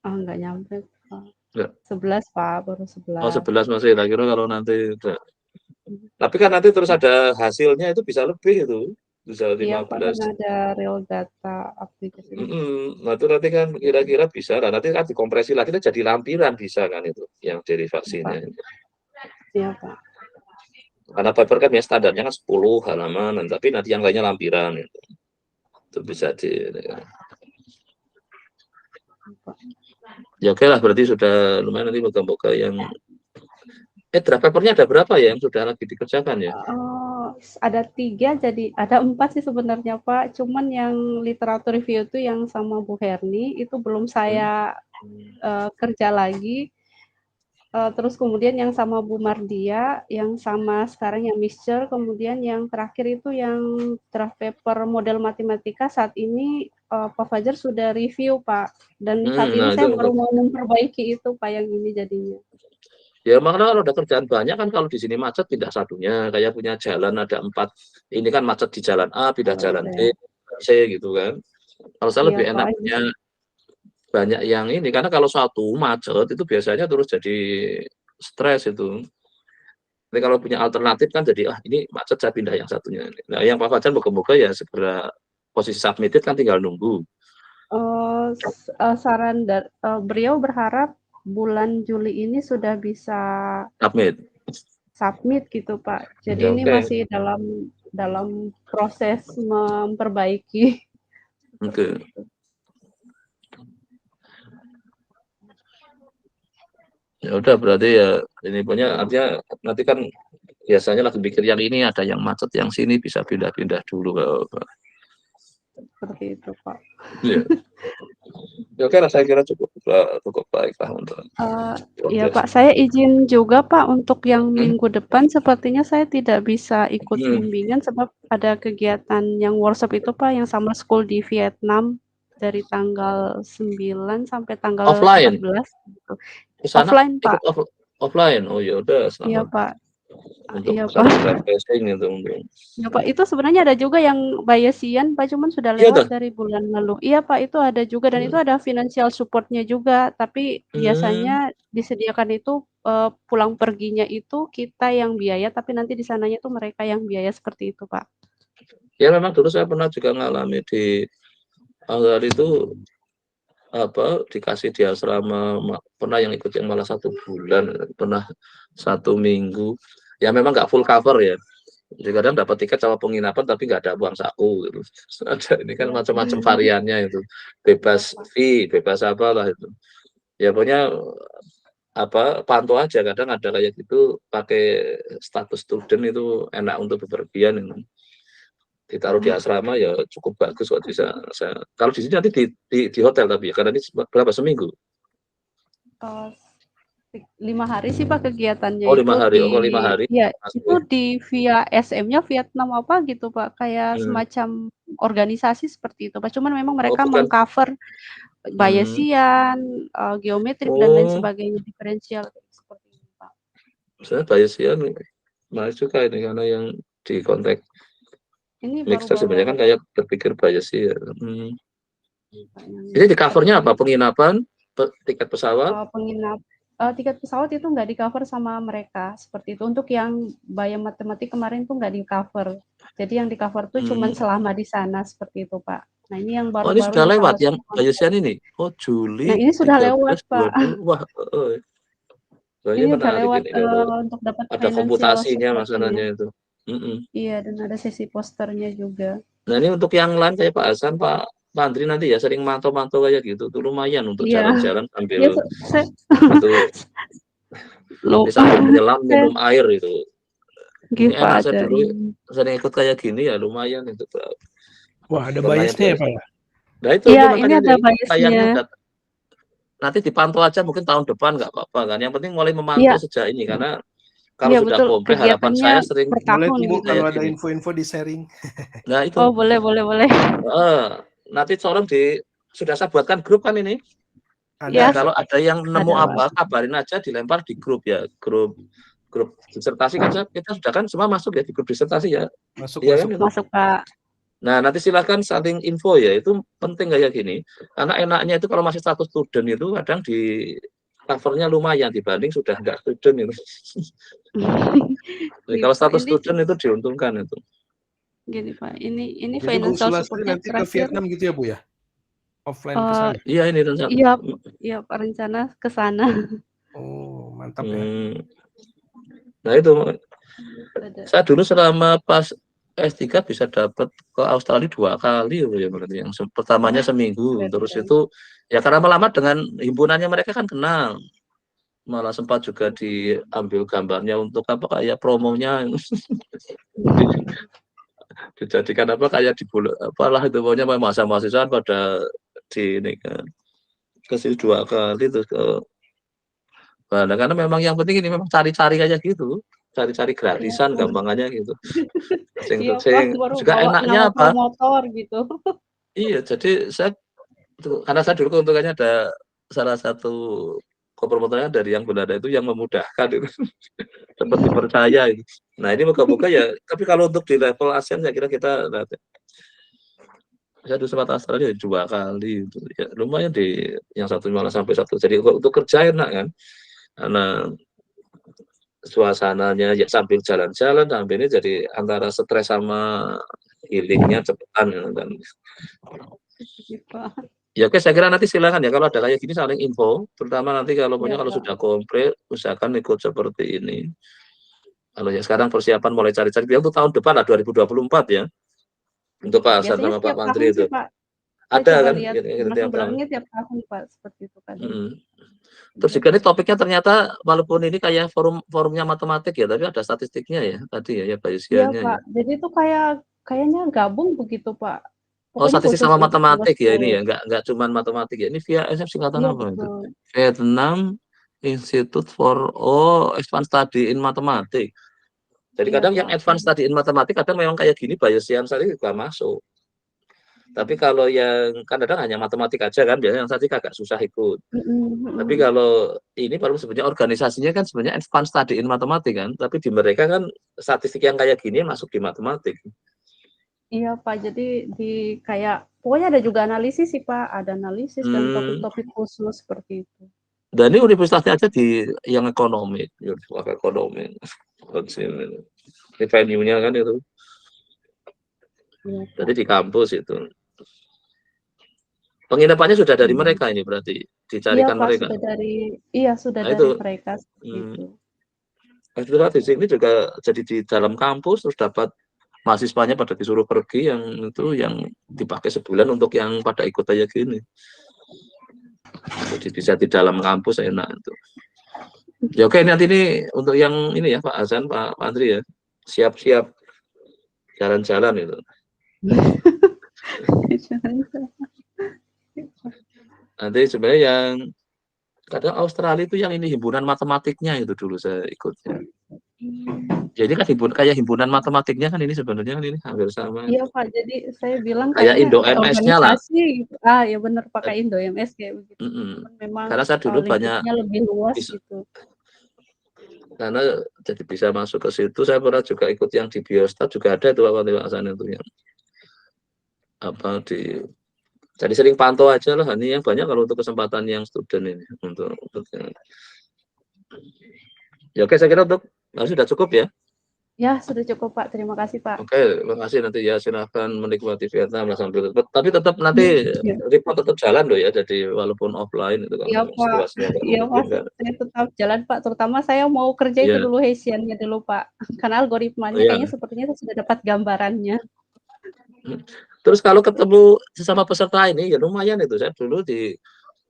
Oh, nggak nyampe Pak. 11 Pak, baru 11. Oh, 11 masih, tak kira kalau nanti udah. Tapi kan nanti terus ada hasilnya, itu bisa lebih itu. Bisa 15. Iya Pak, kan ada real data aplikasi. Nah itu nanti kan kira-kira bisa lah, nanti kan dikompresi lagi, kita jadi lampiran bisa kan itu, yang derivasinya. Iya Pak. Karena paper kan ya standarnya kan 10 halaman, tapi nanti yang lainnya lampiran itu. Itu bisa ya oke lah, berarti sudah lumayan, nanti moga-moga yang draft papernya ada berapa ya yang sudah lagi dikerjakan ya? Ada 3, jadi ada 4 sih sebenarnya Pak, cuman yang literatur review itu yang sama Bu Herni itu belum saya kerja lagi. Terus kemudian yang sama Bu Mardia, yang sama sekarang yang mixture, kemudian yang terakhir itu yang draft paper model matematika saat ini Pak Fajar sudah review Pak, dan saat ini saya baru mau memperbaiki itu Pak yang ini jadinya. Ya makanya kalau ada kerjaan banyak kan, kalau di sini macet pindah satunya, kayak punya jalan ada 4, ini kan macet di jalan A pindah jalan B, C gitu kan. Kalau saya lebih enak punya banyak yang ini, karena kalau satu macet itu biasanya terus jadi stres itu. Tapi kalau punya alternatif kan jadi, ini macet saya pindah yang satunya. Nah yang Pak Fajar moga-moga ya segera posisi submitted kan, tinggal nunggu. Saran beliau berharap bulan Juli ini sudah bisa submit gitu, Pak. Jadi ini masih dalam proses memperbaiki. Oke. Ya udah berarti ya ini punya artinya nanti kan biasanya lagi pikir yang ini ada yang macet yang sini bisa pindah-pindah dulu. Seperti itu, Pak. Iya. Ya, oke lah, saya kira cukup baik lah untuk. Ya Pak, saya izin juga Pak untuk yang minggu depan sepertinya saya tidak bisa ikut bimbingan sebab ada kegiatan yang workshop itu Pak yang summer school di Vietnam dari tanggal 9 sampai tanggal offline. 14 gitu. Offline Pak. Offline. Oh ya udah selamat. Iya Pak. Untuk iya Pak. refreshing itu. Ya Pak, itu sebenarnya ada juga yang Bayesian Pak, cuman sudah lewat dari bulan lalu. Iya Pak, itu ada juga dan itu ada financial support-nya juga, tapi biasanya disediakan itu pulang perginya itu kita yang biaya, tapi nanti di sananya tuh mereka yang biaya seperti itu Pak. Ya memang dulu saya pernah juga ngalami di awal itu dikasih di asrama, pernah yang ikut yang malah 1 bulan, pernah 1 minggu. Ya memang nggak full cover ya. Jadi kadang dapat tiket sama penginapan tapi nggak ada uang saku gitu. Ada ini kan macam-macam variannya itu. Bebas fee, bebas apalah itu. Ya pokoknya pantau aja, kadang ada kayak gitu pakai status student itu enak untuk bepergian ini. Ditaruh di asrama ya cukup bagus kok bisa. Kalau di sini nanti di hotel tapi ya, karena ini berapa seminggu? 5 hari sih Pak kegiatannya. Oh 5 hari, 5 hari. Ya, itu di via SM-nya Vietnam apa gitu Pak, kayak semacam organisasi seperti itu Pak. Cuman memang mereka mengcover Bayesian, geometrik dan lain sebagainya, diferensial seperti itu Pak. Saya Bayesian masih suka ini karena yang di kontak mixer sebenarnya kan kayak berpikir Bayesian. Jadi di covernya apa? Penginapan, tiket pesawat? Tiket pesawat itu nggak di cover sama mereka seperti itu. Untuk yang bayar matematik kemarin tuh nggak di cover. Jadi yang di cover tuh cuma selama di sana seperti itu Pak. Nah ini yang baru-baru. Oh ini sudah lewat yang Bayesian ini? Oh Juli. Nah ini sudah lewat Pak. Wah, ini udah lewat untuk dapat ada komputasinya masalahnya itu. Iya dan ada sesi posternya juga. Nah ini untuk yang lain kayak Pak Hasan, Pak Andri nanti ya sering mantau-mantau kayak gitu, tuh lumayan untuk jalan-jalan sambil sambil menyelam minum air itu. Ini enak, saya dulu sering ikut kayak gini ya lumayan itu. Wah ada biasnya ya Pak? Nah itu ini ada biasnya. Nanti dipantau aja mungkin tahun depan nggak apa-apa kan. Yang penting mulai memantau sejak ini karena kalau sudah komplit harapan saya sering boleh tunggu kalau ada info-info di sharing. Nah itu. Oh boleh. Nanti tolong sudah saya buatkan grup kan ini. Ya, kalau ada yang nemu apa kabarin aja, dilempar di grup ya, grup disertasi kan kita sudah kan semua masuk ya di grup disertasi ya. Masuk Pak. Nah nanti silakan saling info ya, itu penting kayak gini karena enaknya itu kalau masih status student itu kadang di covernya lumayan dibanding sudah nggak student itu. Jadi, kalau status student itu diuntungkan itu. Gini Pak, ini financial support-nya nanti ke Vietnam gitu ya Bu ya? Offline ke sana. Iya ini rencana. Iya Pak, rencana ke sana. Oh mantap ya. Nah itu saya dulu selama pas S3 bisa dapat ke Australia 2 kali ya berarti. Yang pertamanya seminggu, terus itu ya karena lama dengan himpunannya mereka kan kenal. Malah sempat juga diambil gambarnya untuk kayak promonya. Dijadikan kayak di bulan apalah itu pokoknya mahasiswa pada di ini kan. Kasih 2 kali terus ke karena memang yang penting ini memang cari-cari aja gitu. Cari-cari gratisan gampangannya gitu. Sing juga enaknya apa? Motor gitu. Iya, jadi karena saya dulu keuntungannya ada salah satu promotornya dari yang Belanda itu yang memudahkan itu. Seperti percaya itu. Nah, ini moga-moga ya, tapi kalau untuk di level ASEAN saya kira kita saya dulu sempat Australia 2 kali itu. Ya, lumayan yang satu malah sampai 1. Jadi untuk kerja enak kan. Karena suasananya ya sambil jalan-jalan sambil ini jadi antara stres sama healingnya cepetan kan. Ya oke, saya kira nanti silakan ya kalau ada kayak gini saling info, terutama nanti kalau punya kalau Pak. sudah komplit usahakan ikut seperti ini. Kalau ya sekarang persiapan mulai cari-cari dia untuk tahun depan lah 2024 ya. Untuk Pak Hasan Biasanya sama Pak setiap Pantri tahun itu. sih, Pak. Saya Ada coba kan lihat tiap tahun. belakangnya tiap tahun, Pak, seperti itu kadang. Terus juga ini topiknya ternyata walaupun ini kayak forumnya matematik ya, tapi ada statistiknya ya tadi ya Iya, Bayesiannya ya. Pak. Jadi itu kayaknya gabung begitu, Pak. Oh, Pokoknya statistik khusus sama untuk matematik ya ini bosku. ya, nggak cuma matematik ya. Ini via singkatan Iya, apa itu? betul. Vietnam Institute for Advanced Study in Mathematics. Jadi Iya, kadang yang Pak. advance study in matematik kadang memang kayak gini Bayesian tadi juga masuk. Tapi kalau yang kadang hanya matematik aja kan biasanya yang tadi agak susah ikut. Tapi kalau ini baru sebenarnya organisasinya kan sebenarnya advance study in matematik kan, tapi di mereka kan statistik yang kayak gini masuk di matematik. Iya, Pak. Jadi pokoknya ada juga analisis sih, Pak. Ada analisis dan topik-topik khusus seperti itu. Dan ini universitasnya aja di yang ekonomi, revenue-nya kan itu. Iya, Jadi di kampus itu. Penginapannya sudah dari mereka ini berarti dicarikan iya, Pak, mereka. Sudah Nah, dari itu. mereka itu. Di sini juga jadi di dalam kampus terus dapat mahasiswanya pada disuruh pergi yang itu yang dipakai sebulan untuk yang pada ikut aja gini. Jadi bisa di dalam kampus enak itu. Ya oke, nanti ini untuk yang ini ya Pak Hasan, Pak Andri ya. Siap-siap jalan-jalan itu. Nanti sebenarnya yang kadang Australia itu yang ini himpunan matematiknya itu dulu saya ikutnya. Jadi kan himpunan matematiknya kan ini sebenarnya kan ini hampir sama. Iya, Pak. Jadi saya bilang kayak Indo kayak MS-nya lah. organisasi. Ya benar pakai Indo MS kayak begitu. Memang Karena saya dulu banyak lebih luas gitu. Karena jadi bisa masuk ke situ. Saya pernah juga ikut yang di Biostat juga ada itu Pak Hasan itu yang jadi sering pantau aja lah. Ini yang banyak kalau untuk kesempatan yang student ini untuk yang. Ya oke, saya kira sudah cukup ya. Ya, sudah cukup Pak. Terima kasih Pak. Oke, terima kasih nanti ya silahkan menikmati Vietnam lah sambil tapi tetap nanti report tetap jalan loh ya. Jadi walaupun offline itu Iya Pak. Iya Pak. Saya tetap jalan Pak. Terutama saya mau kerja itu dulu Hessian-nya dulu Pak. Karena algoritmanya kayaknya sepertinya sudah dapat gambarannya. Terus kalau ketemu sesama peserta ini ya lumayan itu. Saya dulu di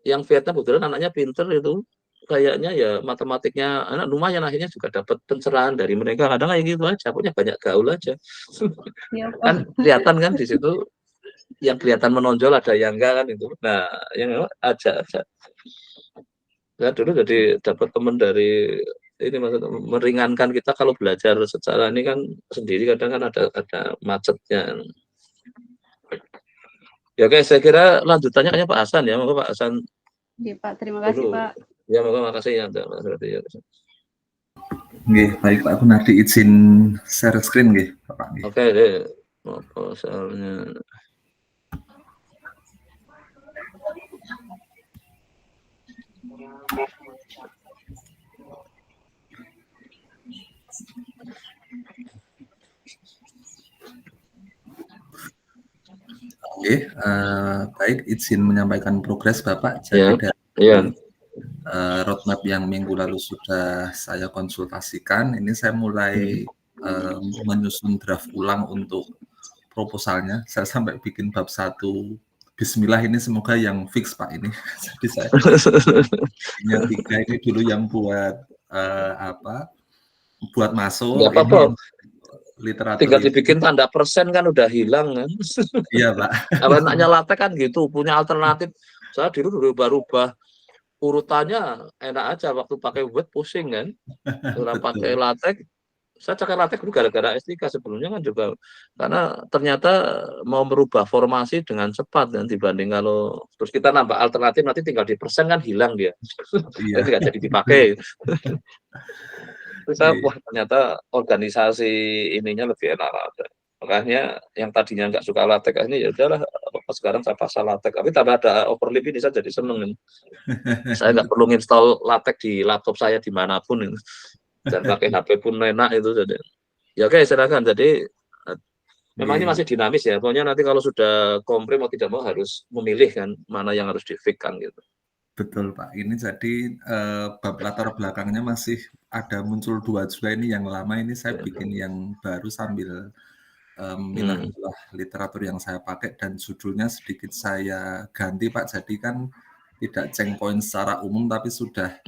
yang Vietnam kebetulan anaknya pinter itu. Kayaknya ya matematiknya anak lumayan akhirnya juga dapat pencerahan dari mereka. Kadang kayak gitu aja, punya banyak gaul aja. Kan kelihatan kan di situ yang kelihatan menonjol ada yang enggak kan itu. Nah, yang aja. Saya dulu jadi dapat teman dari ini maksudnya meringankan kita kalau belajar secara ini kan sendiri kadang kan ada macetnya. Ya oke, saya kira lanjutannya kayaknya Pak Hasan ya, moga Pak Hasan. Iya Pak, terima kasih Pak. Ya moga makasih ya. Nggih, baik Pak, aku nanti izin share screen nggih, Pak. Oke deh. Proposalnya. Oke, baik izin menyampaikan progres Bapak. Jadi dari roadmap yang minggu lalu sudah saya konsultasikan, ini saya mulai menyusun draft ulang untuk proposalnya. Saya sampai bikin bab 1. Bismillah ini semoga yang fix Pak ini. Jadi saya yang 3 ini dulu yang buat buat masuk. Nggak apa-apa. Literatur tinggal dibikin tanda persen kan udah hilang kan. Iya Pak. Kalau anaknya latek kan gitu, punya alternatif. Saya dulu rubah urutannya enak aja, waktu pakai Word pusing kan. Kalau pakai latek, saya pakai latek dulu gara-gara S3 sebelumnya kan juga, karena ternyata mau merubah formasi dengan cepat kan dibanding kalau terus kita nambah alternatif nanti tinggal di persen kan hilang dia. Iya. Nggak jadi dipakai. Terus saya, wah ternyata organisasi ininya lebih enak ada. Makanya yang tadinya nggak suka latek ini ya udahlah, sekarang saya pasang latek. Tapi tambah ada overlap ini saya jadi seneng. Saya nggak perlu install latek di laptop saya dimanapun ini. Dan pakai HP pun enak itu. Jadi ya oke, silakan. Jadi Memang ini masih dinamis ya. Pokoknya nanti kalau sudah komplit mau tidak mau harus memilih kan mana yang harus di-fix kan gitu. Betul Pak. Ini jadi bab latar belakangnya masih ada muncul 2 juga ini yang lama ini saya bikin yang baru sambil milah-milah literatur yang saya pakai dan judulnya sedikit saya ganti Pak. Jadi kan tidak checkpoint secara umum tapi sudah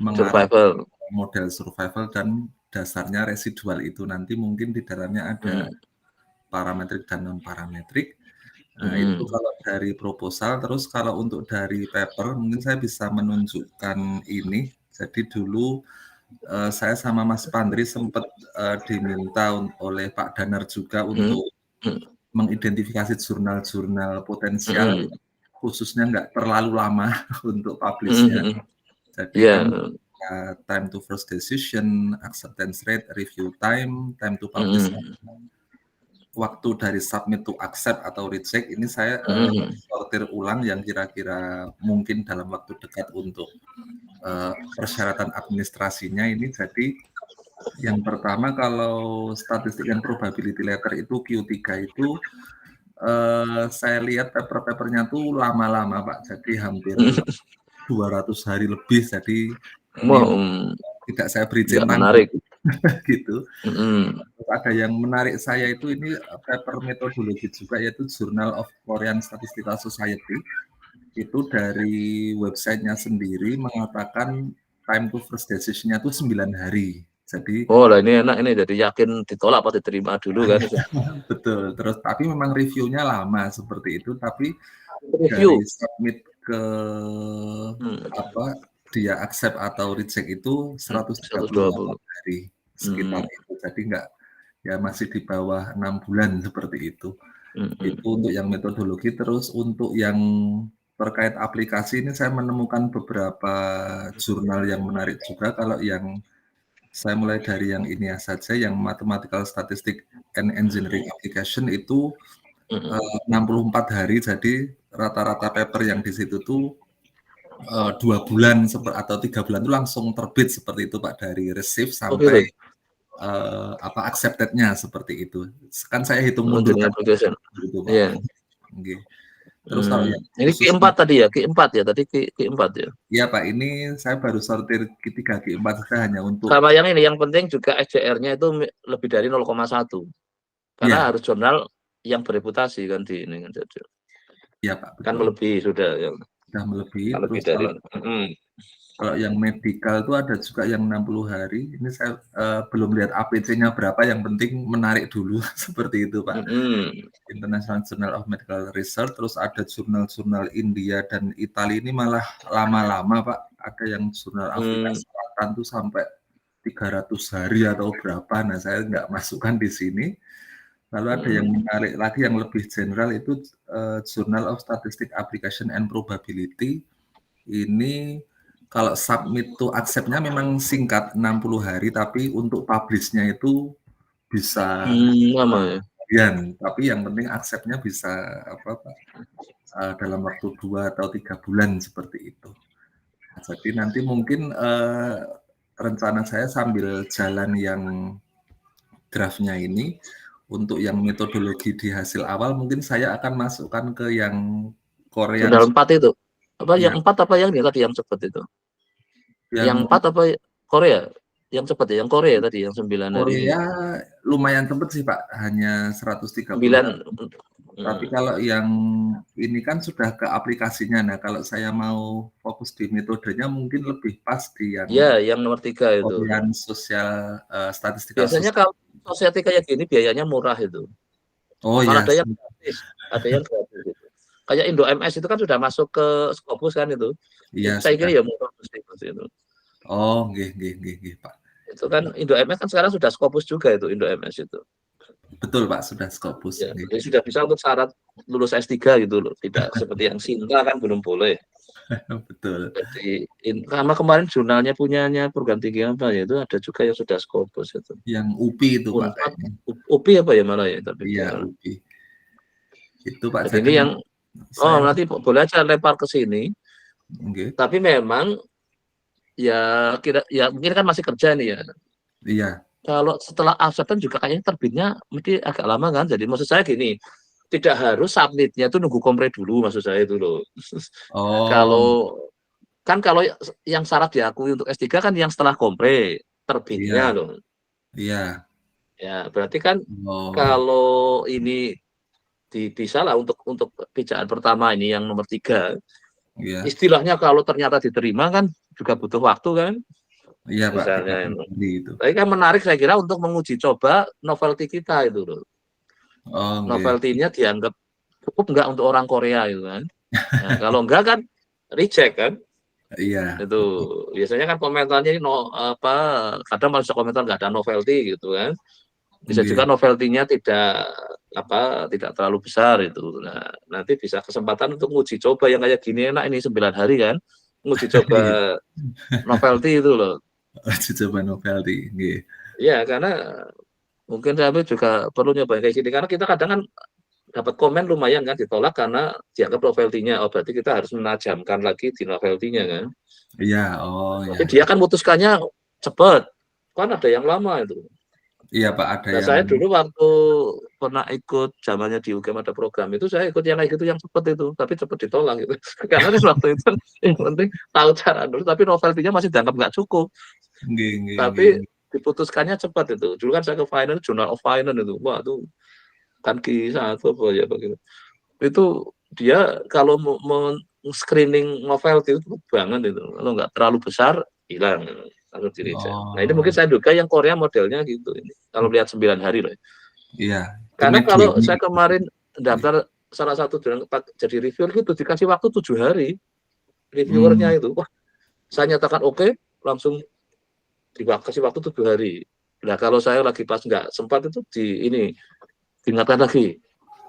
mengarah model survival dan dasarnya residual itu. Nanti mungkin di dalamnya ada parametrik dan non parametrik. Nah, itu kalau dari proposal. Terus kalau untuk dari paper mungkin saya bisa menunjukkan ini. Jadi dulu saya sama Mas Pandri sempat diminta oleh Pak Danar juga untuk mengidentifikasi jurnal-jurnal potensial, khususnya nggak terlalu lama untuk publish-nya. Jadi kan time to first decision, acceptance rate, review time, time to publish, waktu dari submit to accept atau reject ini saya sortir ulang yang kira-kira mungkin dalam waktu dekat untuk persyaratan administrasinya ini. Jadi yang pertama kalau statistik and probability letter itu Q3 itu saya lihat paper-papernya tuh lama-lama Pak, jadi hampir 200 hari lebih, jadi tidak saya beri menarik gitu. Ada yang menarik saya itu ini paper metodologi juga, yaitu Journal of Korean Statistical Society. Itu dari websitenya sendiri mengatakan time to first decision-nya itu 9 hari. Jadi lah ini enak ini, jadi yakin ditolak atau diterima dulu kan. Betul. Terus tapi memang reviewnya lama seperti itu, tapi dari submit ke dia accept atau reject itu 130 hari sekitar itu. Jadi enggak, ya masih di bawah 6 bulan seperti itu. Itu untuk yang metodologi. Terus untuk yang terkait aplikasi ini saya menemukan beberapa jurnal yang menarik juga. Kalau yang saya mulai dari yang ini saja, yang Mathematical Statistics and Engineering Application itu 64 hari. Jadi rata-rata paper yang di situ tuh 2 bulan atau 3 bulan itu langsung terbit seperti itu Pak, dari receive sampai accepted-nya seperti itu. Kan saya hitung mundur kan gitu Pak. Terus kalau ini Q4 tadi ya, Q4 ya tadi Q4 ya. Iya Pak, ini saya baru sortir Q3 Q4 saja hanya untuk. Sama yang ini, yang penting juga SCR-nya itu lebih dari 0,1. Karena harus jurnal yang bereputasi kan di ini kan. Iya Pak. Kan melebihi sudah ya. Sudah melebihi. Terus dari, kalau yang medical itu ada juga yang 60 hari. Ini saya belum lihat APC-nya berapa, yang penting menarik dulu seperti itu Pak. International Journal of Medical Research. Terus ada jurnal-jurnal India dan Italia ini malah lama-lama Pak. Ada yang jurnal Afrika Selatan tuh sampai 300 hari atau berapa. Nah saya nggak masukkan di sini. Lalu ada yang menarik lagi yang lebih general itu Journal of Statistics Application and Probability. Ini kalau submit to accept-nya memang singkat 60 hari, tapi untuk publish-nya itu bisa lama ya. Tapi yang penting accept-nya bisa dalam waktu 2 atau 3 bulan seperti itu. Nah, jadi nanti mungkin rencana saya sambil jalan yang draft-nya ini, untuk yang metodologi di hasil awal mungkin saya akan masukkan ke yang Korea. Jurnal 4 itu. Apa ya. Yang 4 apa yang ini tadi yang cepat itu? Yang 4 apa Korea? Yang cepat ya, yang Korea tadi yang 9 hari. Korea lumayan cepat sih Pak, hanya 130. Tapi kalau yang ini kan sudah ke aplikasinya. Nah, kalau saya mau fokus di metodenya mungkin lebih pas di yang yang nomor 3 itu. Korean Social Statistical. Biasanya kalau society kayak gini biayanya murah itu. Oh iya. Ada yang gratis, ada yang gratis gitu. Kayak Indo MS itu kan sudah masuk ke Scopus kan itu. Iya. Saya kira ya murah itu. Oh, nggih Pak. Itu kan Indo MS kan sekarang sudah Scopus juga itu Indo MS itu. Betul Pak, sudah Scopus. Ya, jadi sudah bisa untuk syarat lulus S3 gitu loh. Tidak seperti yang Sinta kan belum boleh. Betul. Jadi sama kemarin jurnalnya punyanya perguruan tinggi apa ya, itu ada juga yang sudah Scopus itu. Yang UPI itu Pak. UPI apa ya malah ya tapi. Iya, UPI. Itu Pak. Jadi ini yang nanti boleh aja lempar ke sini. Tapi memang ya mungkin kan masih kerja nih ya. Iya. kalau setelah acceptance juga kayaknya terbitnya mesti agak lama kan. Jadi maksud saya gini, tidak harus submitnya itu nunggu kompre dulu, maksud saya itu loh. Kalau kan kalau yang syarat diakui untuk S3 kan yang setelah kompre terbitnya loh. Iya. Ya, berarti kan kalau ini bisa lah untuk pijakan pertama ini yang nomor 3. Istilahnya kalau ternyata diterima kan juga butuh waktu kan. Iya, Pak. Misalnya itu. Tapi kan menarik saya kira untuk menguji coba novelty kita itu loh. Novelty-nya dianggap cukup enggak untuk orang Korea itu kan. Nah, kalau enggak kan reject kan. Iya. Itu biasanya kan komentarnya ini kadang malah komentar nggak ada novelty gitu kan. Bisa juga novelty-nya tidak terlalu besar itu. Nah, nanti bisa kesempatan untuk uji coba yang kayak gini enak ini 9 hari kan. Uji coba novelty itu loh. Uji coba novelty. Iya, karena mungkin saya juga perlu nyoba kayak gini karena kita kadang kan dapat komen lumayan kan ditolak karena dianggap novelty-nya. Oh, berarti kita harus menajamkan lagi di novelty-nya kan. Iya, Tapi dia kan memutuskannya cepat. Kan ada yang lama itu. Iya, Pak, ada yang... Saya dulu waktu pernah ikut zamannya di UGM ada program itu, saya ikut yang kayak gitu yang cepat itu, tapi cepat ditolak gitu. Karena kan waktu itu yang penting tahu cara dulu, tapi novelty-nya masih dianggap nggak cukup. Tapi diputuskannya cepat itu. Dulu kan saya ke finance, Journal of Finance itu, wah itu kan satu apa ya begitu. Itu dia kalau mau screening novelty itu banget itu, kalau nggak terlalu besar hilang. Harus di reject. Nah ini mungkin saya duga yang Korea modelnya gitu ini. Kalau lihat 9 hari loh. Iya. Karena kalau saya kemarin daftar salah satu jadi reviewer itu dikasih waktu 7 hari. Reviewernya itu, wah saya nyatakan oke, langsung dikasih waktu 7 hari. Nah kalau saya lagi pas nggak sempat itu diingatkan lagi,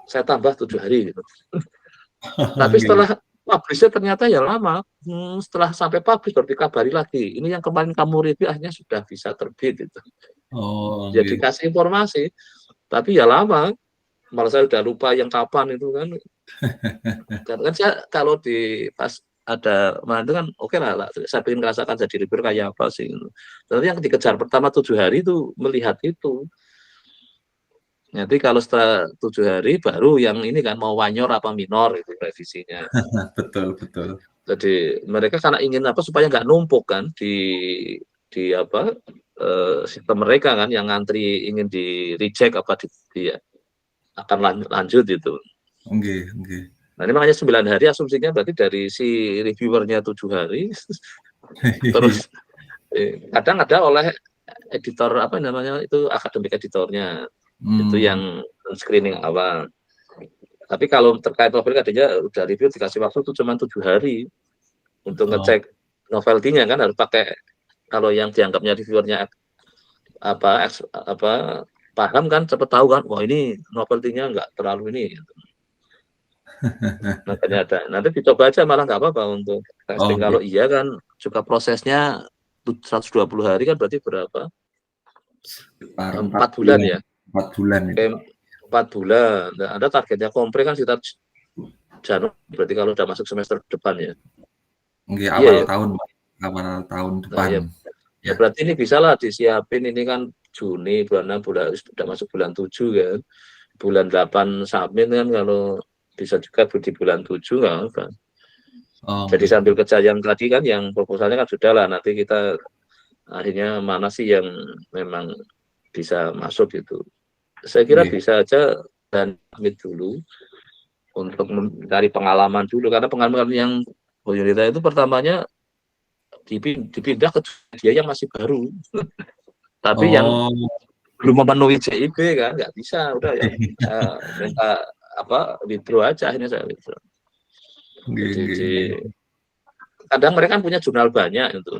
saya tambah 7 hari gitu. Tapi setelah publish ternyata ya lama. Setelah sampai publish baru dikabari lagi. Ini yang kemarin kamu review akhirnya sudah bisa terbit itu. Jadi kasih informasi, tapi ya lama. Malah saya udah lupa yang kapan itu kan. Karena kan saya kalau pas ada mana itu kan oke lah, saya ingin merasakan jadi reviewer kayak apa sih. Tapi yang dikejar pertama 7 hari itu melihat itu. Nanti kalau setelah 7 hari baru yang ini kan mau wanyor apa minor itu revisinya. Betul. Jadi mereka karena ingin supaya nggak numpuk kan di sistem mereka kan yang ngantri ingin di reject akan lanjut itu. Nah ini makanya 9 hari asumsinya berarti dari si reviewernya 7 hari. Terus kadang ada oleh editor itu akademik editornya. Itu yang screening awal. Tapi kalau terkait novel katanya udah review dikasih waktu itu cuma 7 hari untuk ngecek novelty-nya kan harus pakai kalau yang dianggapnya reviewernya paham kan cepet tahu kan wah ini novelty-nya nggak terlalu ini. Makanya ada. Nanti dicoba aja malah nggak apa-apa untuk testing. Kalau iya kan juga prosesnya 120 hari kan berarti berapa? 4 bulan ya. 4 bulan. 4 bulan. Nah, ada targetnya kompre kan sekitar Januari. Berarti kalau udah masuk semester depan ya. Awal tahun depan. Nah, ya berarti ini bisa lah disiapin ini kan Juni bulan 6 sudah masuk bulan 7 kan. Bulan 8 submit kan kalau bisa juga di bulan 7 kan. Jadi sambil kerja yang tadi kan yang proposalnya kan sudah lah nanti kita akhirnya mana sih yang memang bisa masuk gitu. Saya kira bisa aja dan submit dulu untuk mencari pengalaman dulu karena pengalaman yang Boyolita itu pertamanya dipindah ke dia yang masih baru tapi yang belum memenuhi JIB kan nggak bisa udah ya minta withdraw aja akhirnya saya withdraw. Jadi kadang mereka kan punya jurnal banyak itu.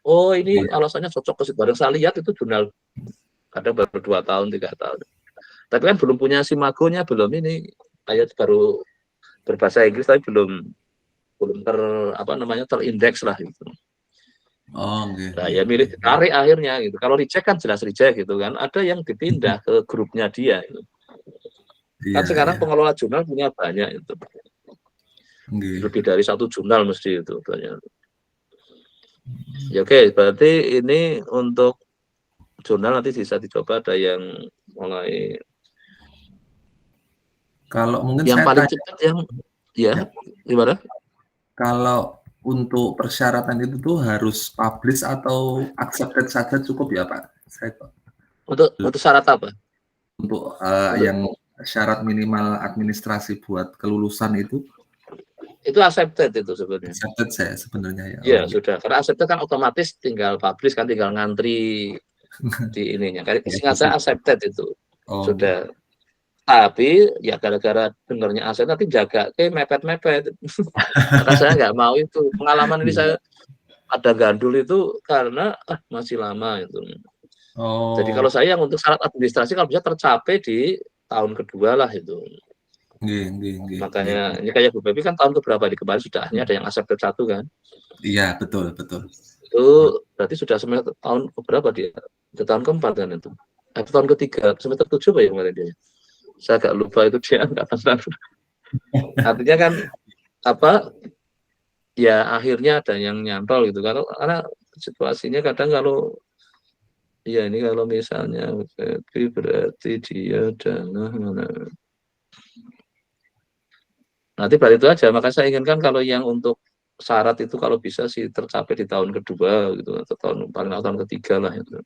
Oh ini alasannya cocok ke situ. Bareng saya lihat itu jurnal kadang baru 2 tahun 3 tahun. Tapi kan belum punya simagonya belum ini kayak baru berbahasa Inggris tapi belum terindeks lah gitu. Nah, ya milih ditarik akhirnya gitu. Kalau reject kan jelas reject gitu kan. Ada yang dipindah ke grupnya dia gitu. Kan sekarang pengelola jurnal punya banyak itu. Lebih dari 1 jurnal mesti itu banyak. Ya oke, berarti ini untuk jurnal nanti bisa dicoba, ada yang mulai. Kalau mungkin yang saya paling tanya, cepat yang ya gimana? Kalau untuk persyaratan itu tuh harus publish atau accepted saja cukup ya Pak? Untuk syarat apa? Untuk yang syarat minimal administrasi buat kelulusan itu accepted itu sebenarnya. Accepted saya sebenarnya ya. Iya, sudah. Karena accepted kan otomatis tinggal publish kan, tinggal ngantri di ininya. Kayak singkat saya accepted itu. Sudah. Tapi ya gara-gara dengarnya accepted nanti jaga mepet-mepet. Maka saya nggak mau itu. Pengalaman ini saya ada gandul itu karena masih lama itu. Jadi kalau saya yang untuk syarat administrasi kalau bisa tercapai di tahun kedua lah itu. Makanya ini kayak Bu Bebi kan tahun keberapa di kemarin sudah ada yang accepted 1 kan? Iya, betul. Itu berarti sudah semester tahun keberapa dia? Itu tahun keempat kan itu. Atau tahun ketiga, semester 7 Pak ya kemarin dia. Saya agak lupa itu dia angkatan berapa. Artinya kan ya akhirnya ada yang nyantol gitu karena situasinya kadang kalau ya ini kalau misalnya berarti dia adalah mana? Nanti balik itu aja, maka saya inginkan kalau yang untuk syarat itu kalau bisa sih tercapai di tahun kedua gitu atau tahun ketiga lah itu.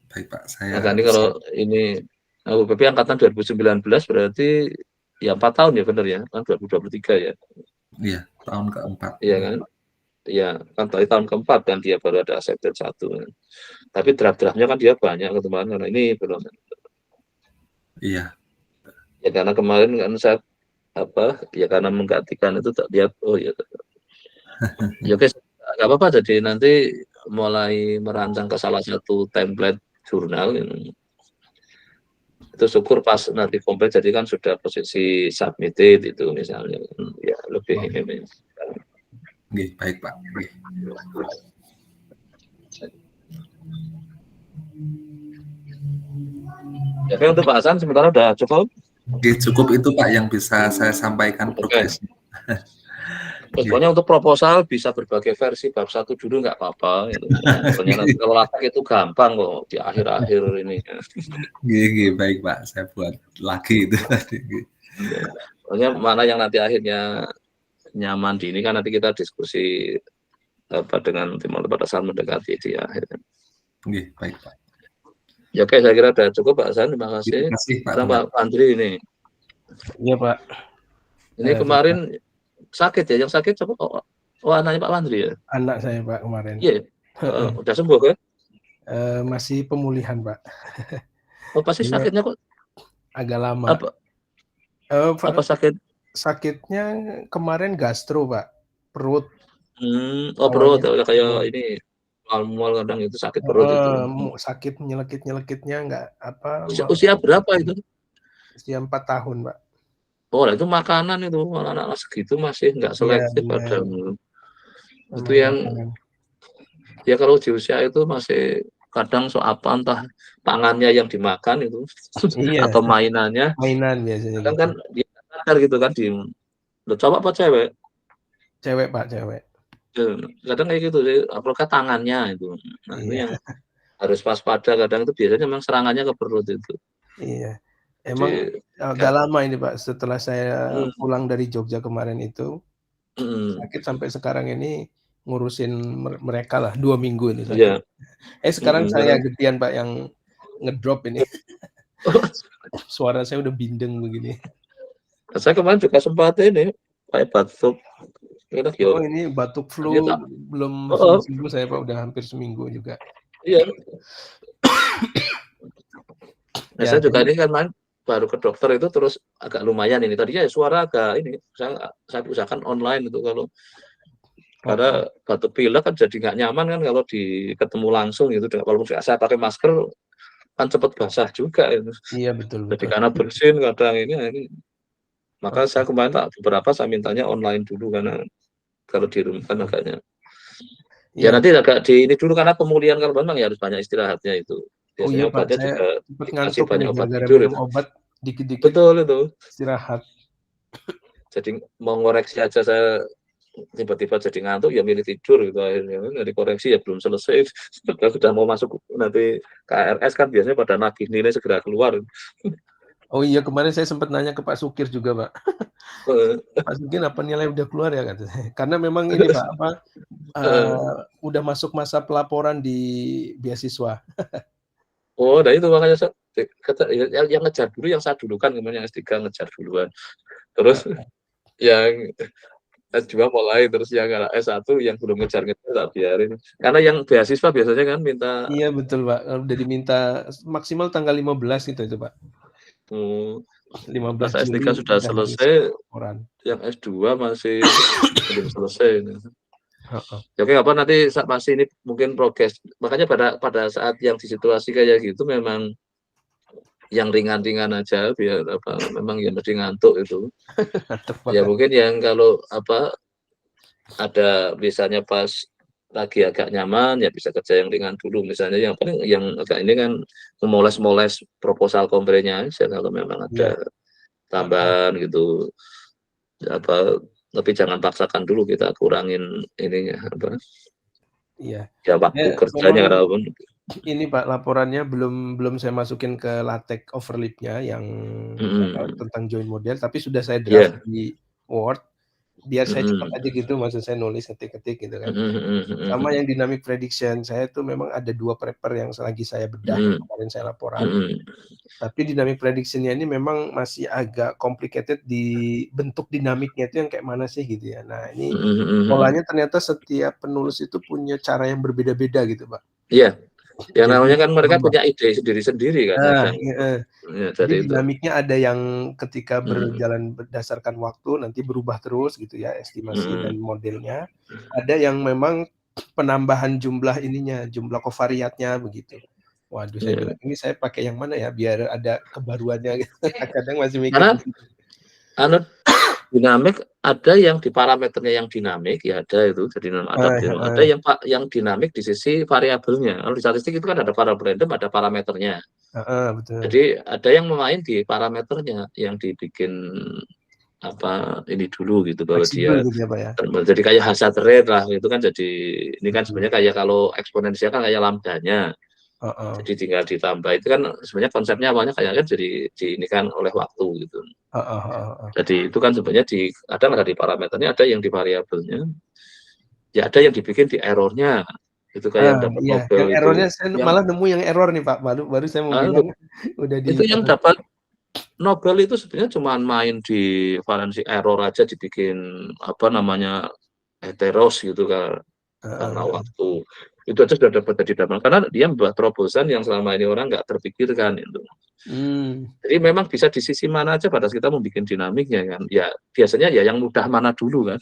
Baik Pak, saya. Nah, ini kalau ini Bu Bebi angkatan 2019 berarti ya 4 tahun ya benar ya, kan 2023 ya. Iya, tahun keempat. Iya kan? Iya, kan tahun keempat dan dia baru ada accepted 1. Tapi draft-draftnya kan dia banyak teman-teman, karena ini belum. Iya. Ya karena kemarin kan saya ya karena menggantikan itu tak lihat ya oke nggak apa-apa, jadi nanti mulai merancang ke salah satu template jurnal ini. Itu syukur pas nanti komplit jadi kan sudah posisi submitted itu misalnya ya lebih ini. Baik Pak. Oke, untuk Pak Hasan sementara udah cukup. Cukup itu Pak yang bisa saya sampaikan progresnya. Pokoknya untuk proposal bisa berbagai versi, bab 1 dulu nggak apa-apa. Pokoknya nanti kalau latak itu gampang kok di akhir-akhir ini. Baik Pak, saya buat lagi itu tadi. Pokoknya mana yang nanti akhirnya nyaman di ini kan nanti kita diskusi dengan tim pada saat mendekati di akhir. Baik Pak. Ya oke, saya kira sudah cukup Pak Hasan, terima kasih. Terima kasih Pak. Pak Andri ini. Iya Pak. Ini kemarin sakit ya, yang sakit siapa? Oh anaknya Pak Andri ya? Anak saya Pak kemarin. Iya. Udah sembuh kan? Masih pemulihan Pak. Oh pasti sakitnya kok agak lama. Apa sakit? Sakitnya kemarin gastro Pak, perut. Perut, kayak ini mual kadang itu sakit perut itu. Sakit nyelekit-nyelekitnya nggak apa. Usia berapa itu? Usia 4 tahun Pak. Oh itu makanan itu anak-anak segitu masih nggak selektif padahal. Itu yang ya kalau di usia itu masih kadang entah tangannya yang dimakan itu atau mainannya. Mainan biasanya. Kan dia sadar gitu kan cowok apa cewek? Cewek Pak, cewek. Kadang kayak gitu sih, apalagi tangannya itu. Nah, itu yang harus waspada, kadang itu biasanya memang serangannya ke perut itu. Iya. Emang agak lama ini Pak, setelah saya pulang dari Jogja kemarin itu, sakit sampai sekarang ini ngurusin mereka lah 2 minggu ini sakit. Sekarang saya gantian Pak yang ngedrop ini. Suara saya udah bindeng begini. Saya kemarin juga sempat ini kayak batuk. Ini batuk flu belum seminggu saya Pak, udah hampir seminggu juga. Iya. Saya juga ini kan baru ke dokter itu terus agak lumayan ini. Tadinya suara agak ini saya usahakan online itu karena batuk pilek kan jadi nggak nyaman kan kalau ketemu langsung gitu. Walaupun saya pakai masker kan cepat basah juga itu. Iya betul. Jadi karena bersin kadang ini. Maka saya kemarin beberapa saya mintanya online dulu karena kalau di rumah kan agaknya. Ya nanti agak ini dulu karena pemulihan kalau memang ya harus banyak istirahatnya itu. Biasanya obatnya juga masih banyak obat tidur itu. Obat dikit-dikit. Betul itu. Istirahat. Jadi mau ngoreksi aja saya tiba-tiba jadi ngantuk ya milih tidur gitu akhirnya. Dari koreksi ya belum selesai, sudah mau masuk nanti KRS kan biasanya pada nagih nilai segera keluar. Oh iya, kemarin saya sempat nanya ke Pak Sukir juga, Pak. Pak Sukir, apa nilai udah keluar ya kata saya. Karena memang ini Pak, udah masuk masa pelaporan di beasiswa. Oh, nah itu makanya yang ngejar dulu yang saya dulu kan, kemarin yang S3 ngejar duluan. Terus yang S2 mulai, terus yang S1 yang belum ngejar-ngejar tak biarin. Karena yang beasiswa biasanya kan minta. Iya betul Pak, udah diminta maksimal tanggal 15 itu Pak. 15 S3 Juli sudah selesai, yang S2 masih belum selesai. Oke, apa nanti masih ini mungkin progres. Makanya pada saat yang di situasi kayak gitu memang yang ringan-ringan aja biar memang yang mesti ngantuk itu. Ya mungkin yang kalau ada misalnya pas lagi agak nyaman ya bisa kerja yang ringan dulu, misalnya yang paling yang agak ini kan memoles-moles proposal komprenya aja kalau memang ada tambahan gitu tapi jangan paksakan dulu, kita kurangin ininya ya waktu kerjanya walaupun ini Pak laporannya belum saya masukin ke LaTeX overlipnya yang tentang join model, tapi sudah saya draft di Word biar saya cepat aja gitu, maksud saya nulis ketik-ketik gitu kan. Sama yang dynamic prediction, saya tuh memang ada 2 paper yang lagi saya bedah kemarin saya laporan. Tapi dynamic prediction-nya ini memang masih agak complicated di bentuk dinamiknya itu yang kayak mana sih gitu ya. Nah, ini polanya ternyata setiap penulis itu punya cara yang berbeda-beda gitu, Pak. Iya. Yang namanya kan mereka punya ide sendiri-sendiri kan. Jadi dinamiknya ada yang ketika berjalan berdasarkan waktu nanti berubah terus gitu ya estimasi dan modelnya. Ada yang memang penambahan jumlah ininya, jumlah covariatnya begitu. Waduh, saya bilang ini saya pakai yang mana ya biar ada kebaruannya gitu. Kadang masih mikir. Karena dinamik ada yang di parameternya yang dinamik ya ada itu jadi ada yang dinamik di sisi variabelnya. Kalau di statistik itu kan ada variabel random, ada parameternya. Betul. Jadi ada yang main di parameternya yang dibikin ini dulu gitu bahwa dia gitu ya, jadi kayak hazard rate lah itu kan, jadi ini kan sebenarnya kayak kalau eksponensial kan kayak lambdanya. Jadi tinggal ditambah, itu kan sebenarnya konsepnya awalnya kayak kan jadi ini kan oleh waktu gitu. Jadi itu kan sebenarnya ada di parameternya, ada yang di variabelnya, ya ada yang dibikin di errornya. Itu kayak dapat Nobel yang errornya itu. Saya malah nemu yang error nih Pak, baru saya mau bilang udah di. Itu yang dapat Nobel itu sebenarnya cuma main di valensi error aja, dibikin heteros gitu kan karena waktu. Itu aja sudah dapat jadi dapat karena dia membuat terobosan yang selama ini orang nggak terpikirkan itu. Jadi memang bisa di sisi mana aja pada kita mau bikin dinamiknya kan. Ya biasanya ya yang mudah mana dulu kan.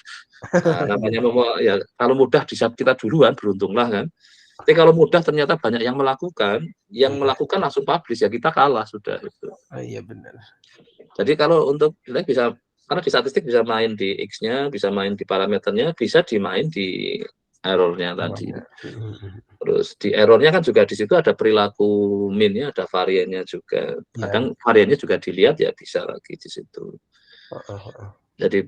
Nah, namanya ya kalau mudah disab kita duluan beruntunglah kan. Tapi kalau mudah ternyata banyak yang melakukan langsung publish ya kita kalah sudah itu. Iya benar. Jadi kalau untuk bisa karena di statistik bisa main di X-nya, bisa main di parameternya, bisa dimain di errornya tadi. Terus di errornya kan juga di situ ada perilaku minnya, ada variannya juga. Kadang variannya juga dilihat ya bisa lagi di situ. Jadi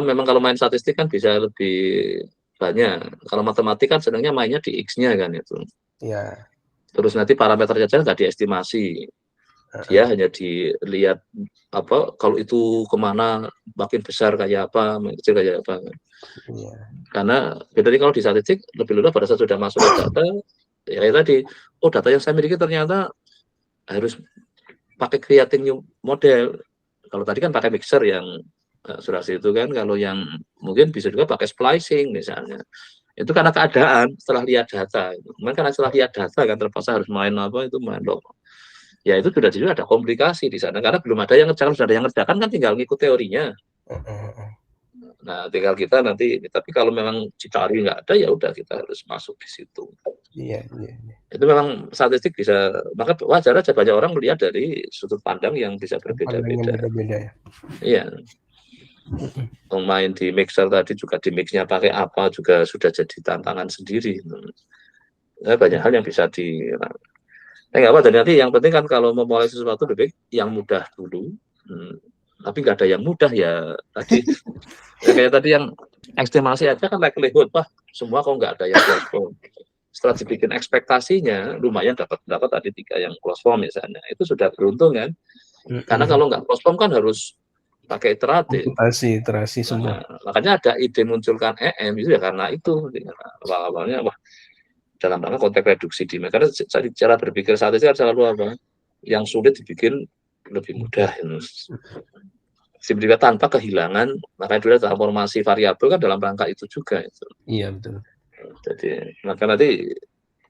memang kalau main statistik kan bisa lebih banyak. Kalau matematik kan sebenarnya mainnya di X-nya kan itu. Iya. Terus nanti parameternya aja nggak diestimasi. Dia hanya dilihat kalau itu kemana, makin besar kayak apa, makin kecil kayak apa. Karena jadi kalau di statistik lebih mudah pada saat sudah masuk ke data, ya tadi, data yang saya miliki ternyata harus pakai creating new model. Kalau tadi kan pakai mixer yang asuransi itu kan, kalau yang mungkin bisa juga pakai splicing misalnya. Itu karena keadaan setelah lihat data. Karena setelah lihat data kan terpaksa harus main log. Ya itu sudah ada komplikasi di sana karena belum ada yang ngerjakan, sudah ada yang ngerjakan kan tinggal ngikut teorinya. Nah, tinggal kita nanti, tapi kalau memang dicari nggak ada ya udah kita harus masuk di situ. Iya. Itu memang statistik bisa, maka wajar aja banyak orang melihat dari sudut pandang yang bisa berbeda-beda. Ya. Iya. Main di mixer tadi juga di mixnya pakai apa juga sudah jadi tantangan sendiri. Banyak hal yang bisa nggak apa, dan nanti yang penting kan kalau memulai sesuatu lebih yang mudah dulu. Tapi nggak ada yang mudah ya tadi. Kayak tadi yang estimasi aja kan likelihood, wah semua kok nggak ada yang close form. Setelah dibikin ekspektasinya, lumayan dapat tadi 3 yang close form misalnya, itu sudah beruntung kan? Karena kalau nggak close form kan harus pakai iteratif. Iterasi semua. Makanya ada ide munculkan EM itu ya karena itu awal-awalnya wah dalam rangka konteks reduksi demand. Karena cara berpikir saat itu kan selalu apa? Yang sulit dibikin lebih mudah. Sebenarnya tanpa kehilangan, makanya dulu transformasi variabel kan dalam rangka itu juga. Itu. Iya betul. Jadi maka nanti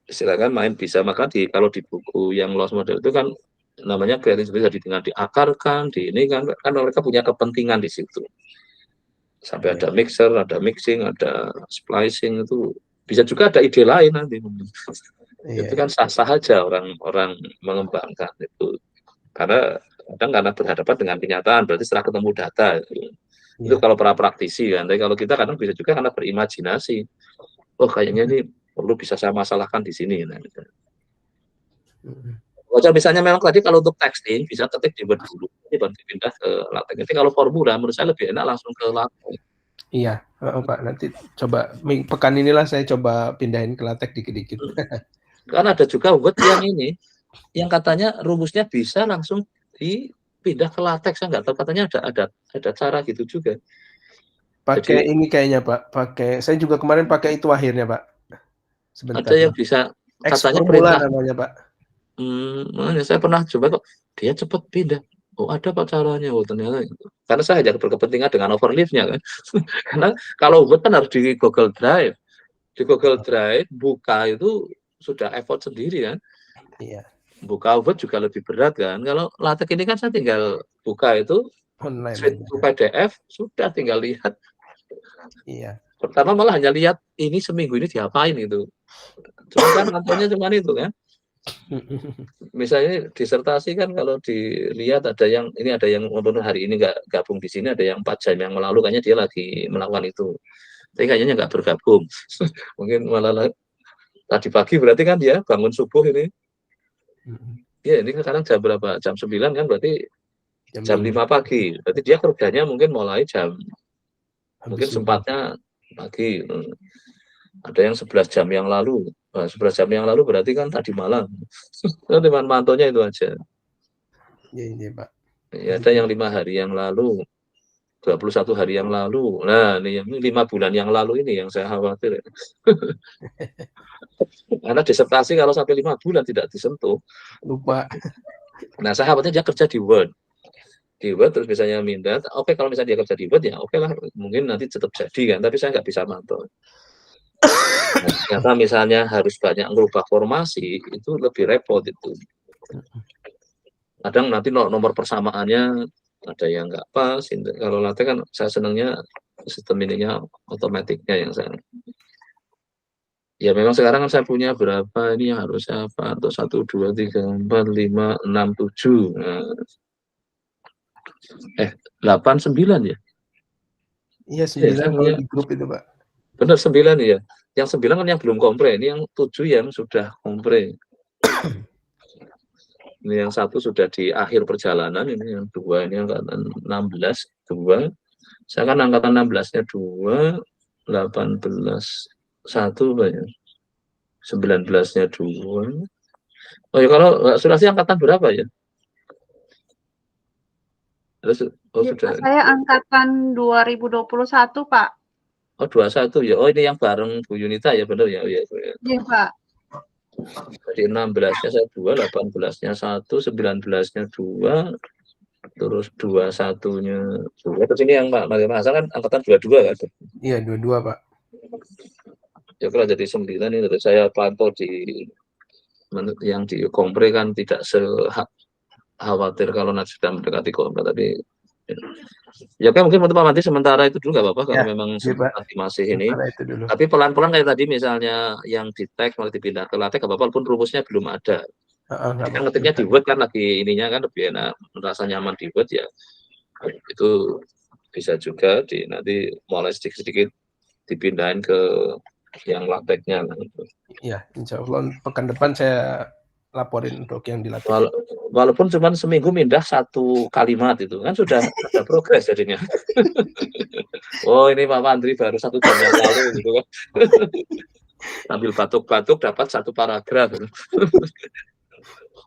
silakan main bisa, maka kalau di buku yang loss model itu kan namanya creating bisa diakarkan, di ini kan mereka punya kepentingan di situ. Sampai ada mixer, ada mixing, ada splicing, itu bisa juga ada ide lain nanti. Itu kan sah-sah aja orang mengembangkan itu. Karena kadang karena berhadapan dengan kenyataan, berarti setelah ketemu data itu kalau para praktisi kan. Tapi kalau kita kadang bisa juga karena berimajinasi. Oh kayaknya ini perlu bisa saya masalahkan di sini. Nah, wajar misalnya memang tadi kalau untuk texting bisa ketik di Word dulu, ini baru dipindah ke LaTeX. Jadi kalau formula menurut saya lebih enak langsung ke LaTeX. Iya, Pak. Nanti coba pekan inilah saya coba pindahin ke LaTeX dikit-dikit. Karena ada juga Word yang ini, yang katanya rumusnya bisa langsung dipindah ke LaTeX. Saya nggak tahu, katanya ada cara gitu juga. Pakai ini kayaknya Pak. Saya juga kemarin pakai itu akhirnya Pak. Sebentar. Ada yang bisa katanya perintah namanya Pak. Saya pernah coba kok, dia cepat pindah. Oh ada Pak caranya, oh ternyata. Karena saya hanya berkepentingan dengan overleaf-nya kan. Karena kalau Word kan harus di Google Drive. Di Google Drive buka itu sudah effort sendiri kan. Iya. Buka Word juga lebih berat kan. Kalau LaTeX ini kan saya tinggal buka itu online PDF, sudah tinggal lihat. Iya. Pertama malah hanya lihat ini seminggu ini diapain itu. Cuma kan nontonnya cuma itu kan. Misalnya disertasi kan kalau dilihat ada yang hari ini nggak gabung di sini, ada yang 4 jam yang lalu kayaknya dia lagi melakukan itu. Tapi kayaknya nggak bergabung. Mungkin malah tadi pagi berarti kan dia bangun subuh ini. Ya ini kan sekarang jam berapa? Jam 9 kan berarti jam 5 pagi. Berarti dia kerjanya mungkin mulai mungkin sempatnya pagi. Ada yang 11 jam yang lalu. 11 jam yang lalu berarti kan tadi malam. Teman mantonya itu aja. Iya Pak. Ya, ada yang 5 hari yang lalu, 21 hari yang lalu. Nah, ini 5 bulan yang lalu ini yang saya khawatir. Karena disertasi kalau sampai 5 bulan tidak disentuh, lupa. Nah, saya khawatir dia kerja di Word. Di Word terus misalnya minta, oke kalau misalnya dia kerja di Word ya oke lah, mungkin nanti tetap jadi kan, tapi saya nggak bisa mantau. Nah, ternyata misalnya harus banyak merubah formasi, itu lebih repot itu. Kadang nanti nomor persamaannya ada yang nggak pas. Kalau LaTeX kan saya senangnya sistem ininya otomatiknya yang saya. Ya memang sekarang kan saya punya berapa ini yang harus saya apa? Untuk 1, 2, 3, 4, 5, 6, 7. 8, 9 ya? Iya 9 kalau di grup itu Pak. Benar 9 ya. Yang 9 kan yang belum kompre, ini yang 7 yang sudah kompre. Ini yang 1 sudah di akhir perjalanan, ini yang 2 ini angkatan 16, 2. Saya kan angkatan 16-nya 2, 18 1 Pak ya. 19-nya 2. Oh ya kalau Sulasi angkatan berapa ya? Terus, sudah. Saya angkatan 2021 Pak. Oh 21 ya. Oh ini yang bareng Bu Yunita ya benar ya. Iya Pak. Jadi 16-nya saya 2, 18-nya 1, 19-nya 2, terus 21-nya 2. Terus ini yang Pak Hasan kan angkatan 22 kan? Iya 22 Pak. Ya kalau jadi 9 ini terus saya pantau yang di kompre kan tidak khawatir kalau nanti sudah mendekati kompre, tapi ya kan mungkin Pak Manti sementara itu dulu nggak apa-apa kalau memang masih ini. Tapi pelan-pelan kayak tadi misalnya yang di tag mau dipindah ke LaTeX nggak apa-apa, walaupun rumusnya belum ada. Kan ngetiknya di Word kan lagi ininya kan lebih enak, merasa nyaman di Word ya. Itu bisa juga nanti mulai sedikit-sedikit dipindahin ke yang LaTeX-nya. Iya, insya Allah pekan depan saya laporin untuk yang dilatih. Walaupun cuma seminggu mindah 1 kalimat itu kan sudah ada progres jadinya. Oh ini Pak Andri baru 1 jam yang lalu gitu kan. Sambil batuk-batuk dapat 1 paragraf.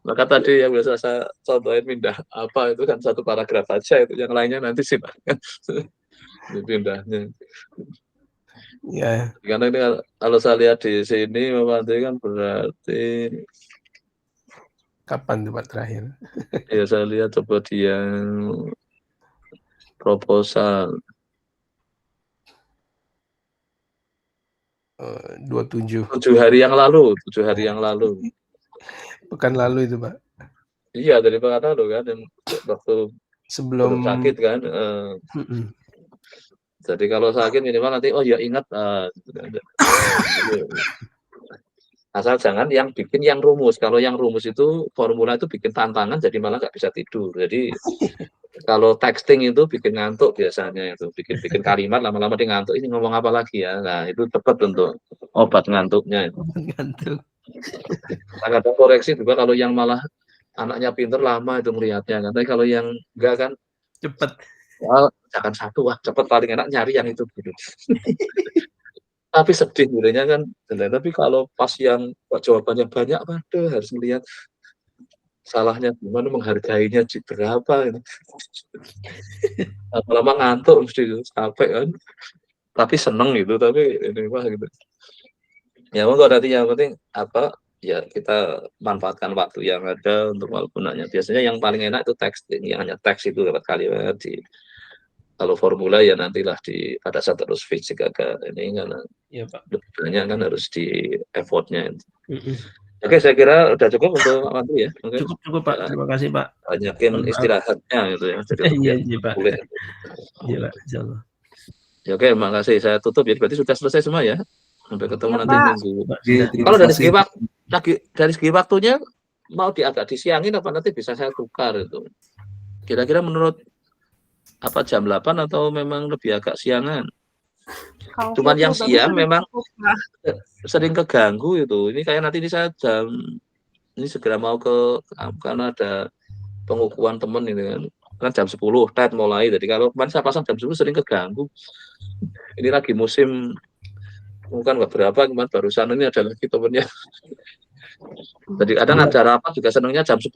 Maka tadi yang biasa saya contohin pindah apa itu kan 1 paragraf aja itu, yang lainnya nanti silakan pindahnya. Ya. Karena ini kalau saya lihat di sini Pak Andri kan berarti kapan tuh Pak terakhir? Ya saya lihat coba dia proposal 27 hari yang lalu, 7 hari yang lalu. Pekan lalu itu Pak. Iya dari pekan lalu kan, yang waktu sebelum sakit kan. Jadi kalau sakit minimal nanti oh ya ingat asal jangan yang bikin yang rumus. Kalau yang rumus itu formula itu bikin tantangan jadi malah nggak bisa tidur. Jadi kalau texting itu bikin ngantuk biasanya itu, bikin kalimat lama-lama dia ngantuk, ini ngomong apa lagi ya. Nah, itu tepat untuk obat ngantuknya itu. Ngantuk. Kadang koreksi juga kalau yang malah anaknya pinter lama itu melihatnya. Tapi kalau yang enggak kan cepet. Jangan 1 cepet paling enak nyari yang itu gitu. Tapi sedih sebenarnya kan. Tapi kalau pas yang jawabannya banyak, waduh harus melihat salahnya gimana, menghargainya berapa ini. Lama-lama ngantuk mesti capek kan. Tapi seneng gitu, tapi ini mah gitu. Ya monggo nanti yang penting apa ya kita manfaatkan waktu yang ada untuk gunanya. Biasanya yang paling enak itu texting, yang hanya teks itu dapat kalimat di. Kalau formula ya nantilah pada saat terus fisik agak ini karena ya, Pak. banyak kan harus di effortnya. Oke, saya kira udah cukup untuk Pak Andri ya. Cukup Pak. Terima kasih Pak. Banyakin istirahatnya gitu ya. Jadi iya Pak. Boleh. Iya Pak. Insyaallah. Ya, oke, makasih. Saya tutup ya. Berarti sudah selesai semua ya. Sampai ketemu nanti minggu. Kalau dari segi waktunya mau agak disiangin apa nanti bisa saya tukar itu. Kira-kira menurut apa jam 8 atau memang lebih agak siangan? Cuman yang siang memang sering keganggu itu. Ini kayak nanti ini saya ini segera mau karena ada pengukuhan temen ini kan jam 10 tet mulai. Jadi kalau kemarin saya pasang jam 10 sering keganggu. Ini lagi musim bukan berapa kemarin barusan ini ada lagi temennya. Jadi kadang ada rapat juga senangnya jam 10.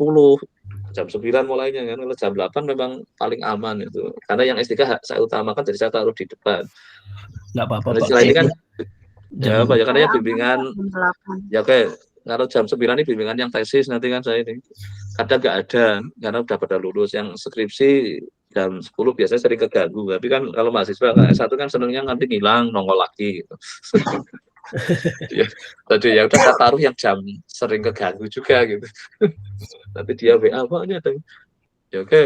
Jam 9 mulainya kan, kalau jam 8 memang paling aman itu. Karena yang S3 saya utamakan jadi saya taruh di depan. Enggak apa-apa Pak. Ini kan ya Pak, ya karena ya bimbingan ya oke, kalau jam 9 ini bimbingan yang tesis nanti kan saya ini kadang nggak ada karena udah pada lulus. Yang skripsi jam 10 biasanya sering keganggu. Tapi kan kalau mahasiswa S1 kan senangnya nanti hilang nongol lagi gitu. Ya, tadi ya udah saya taruh yang jam sering keganggu juga gitu. Nanti dia WA apa ini ada. Ya oke.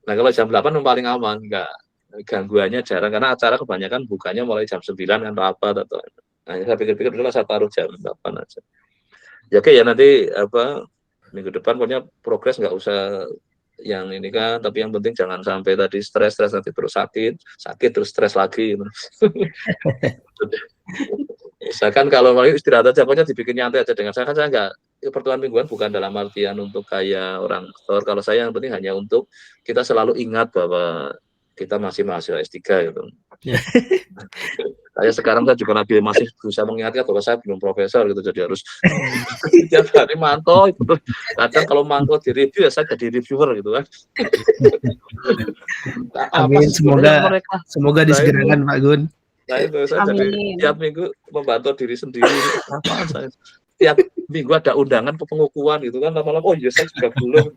Nah kalau jam 8 yang paling aman, enggak gangguannya jarang karena acara kebanyakan bukanya mulai jam 9 kan rapat atau. Nah, saya pikir-pikir dulu saya taruh jam 8 aja. Ya oke ya nanti apa minggu depan pokoknya progres nggak usah yang ini kan, tapi yang penting jangan sampai tadi stres nanti terus sakit terus stres lagi. Misalkan kalau mau istirahat aja, pokoknya dibikin nyantai aja dengan saya kan saya nggak pertemuan mingguan bukan dalam artian untuk kayak orang aktor. Kalau saya yang penting hanya untuk kita selalu ingat bahwa kita masih mahasiswa S3 gitu. Saya sekarang saya juga masih berusaha mengingatkan bahwa saya belum profesor gitu, jadi harus setiap hari mantau itu. Kadang kalau mantau di review ya saya jadi reviewer gitu kan. Amin, semoga disegerakan Pak Gun. Saya jadi tiap minggu membantu diri sendiri. Apa saya? Tiap minggu ada undangan pengukuhan gitu kan, lama-lama oh iya saya juga belum.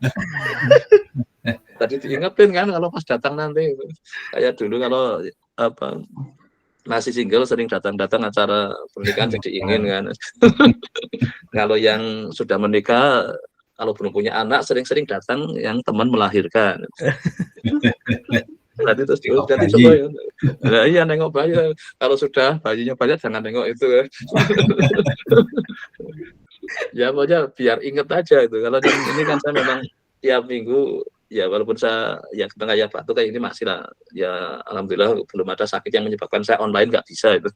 Tadi diingetin kan kalau pas datang nanti. Kayak dulu kalau apa masih single sering datang acara pernikahan jadi ingin kan. Kalau yang sudah menikah kalau belum punya anak sering-sering datang yang teman melahirkan. Nanti terus ganti semua ya. Nah, iya nengok bayi. Kalau sudah bayinya banyak jangan nengok itu ya. Ya pokoknya biar inget aja itu. Kalau ini kan saya memang tiap minggu ya walaupun saya ya tengah ya batuk kayak ini masih lah ya alhamdulillah belum ada sakit yang menyebabkan saya online nggak bisa itu.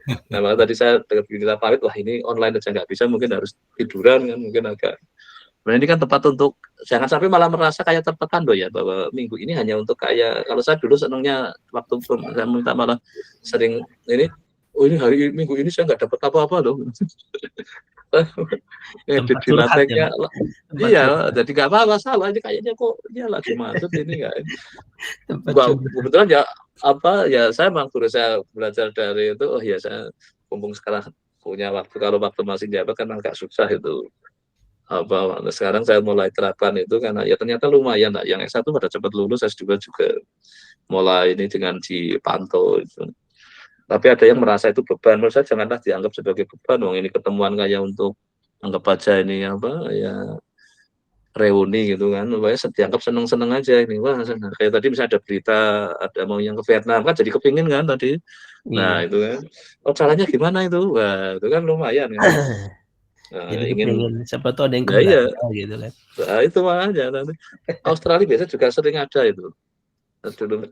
Nah, maka tadi saya dengar kita pamit, wah ini online aja nggak bisa, mungkin harus tiduran kan, mungkin agak. Nah, ini kan tempat untuk jangan sampai malah merasa kayak tertekan loh ya, bahwa minggu ini hanya untuk kayak, kalau saya dulu senangnya waktu saya minta malah sering ini, oh ini hari minggu ini saya nggak dapat apa-apa loh. Edit di lateknya, iya, jadi nggak apa-apa, salah aja kayaknya kok dia lagi macet ini nggak. Kebetulan ya apa ya, saya memang berusaha belajar dari itu. Oh ya, saya mumpung sekarang punya waktu, kalau waktu masih jabat kan agak susah itu apa. Sekarang saya mulai terapkan itu karena ya ternyata lumayan lah. Yang S1 pada cepat lulus, S2 juga mulai ini dengan dipantau itu. Tapi ada yang merasa itu beban. Menurut saya janganlah dianggap sebagai beban. Wong ini ketemuan kayak untuk anggap aja ini apa ya, reuni gitu kan, pokoknya dianggap seneng-seneng aja ini. Wah, kayak tadi misalnya ada berita ada mau yang ke Vietnam kan, jadi kepingin kan tadi. Nah itu kan, oh caranya gimana itu, wah itu kan lumayan kan. Nah, jadi ingin siapa tahu ada yang kembali ya, gitu kan. Nah, itu makanya nanti Australia biasa juga sering ada itu dulu.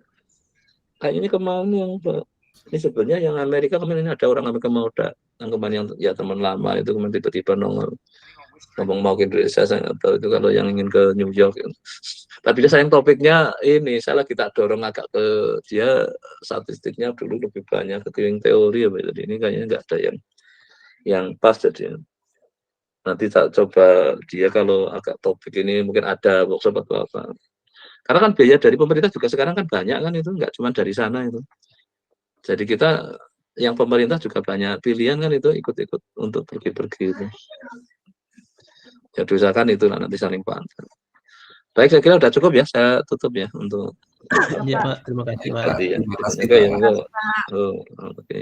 Kayaknya kemarin yang ini sebenarnya yang Amerika kemarin ada orang Amerika mau yang kemarin yang ya teman lama itu kemudian tiba-tiba nongol ngomong mau ke Indonesia, saya nggak tahu itu kalau yang ingin ke New York. Tapi dia sayang topiknya ini, saya lagi tak dorong agak ke dia statistiknya dulu lebih banyak ke yang teori ya, jadi ini kayaknya nggak ada yang pas, jadi nanti tak coba dia kalau agak topik ini mungkin ada workshop atau apa. Karena kan biaya dari pemerintah juga sekarang kan banyak kan, itu nggak cuma dari sana itu. Jadi kita yang pemerintah juga banyak pilihan kan, itu ikut-ikut untuk pergi-pergi itu. Ya diusahakan itulah nanti saling paham. Baik, saya kira udah cukup ya, saya tutup ya untuk. Ya Pak, terima kasih Pak. Terima kasih. Oke.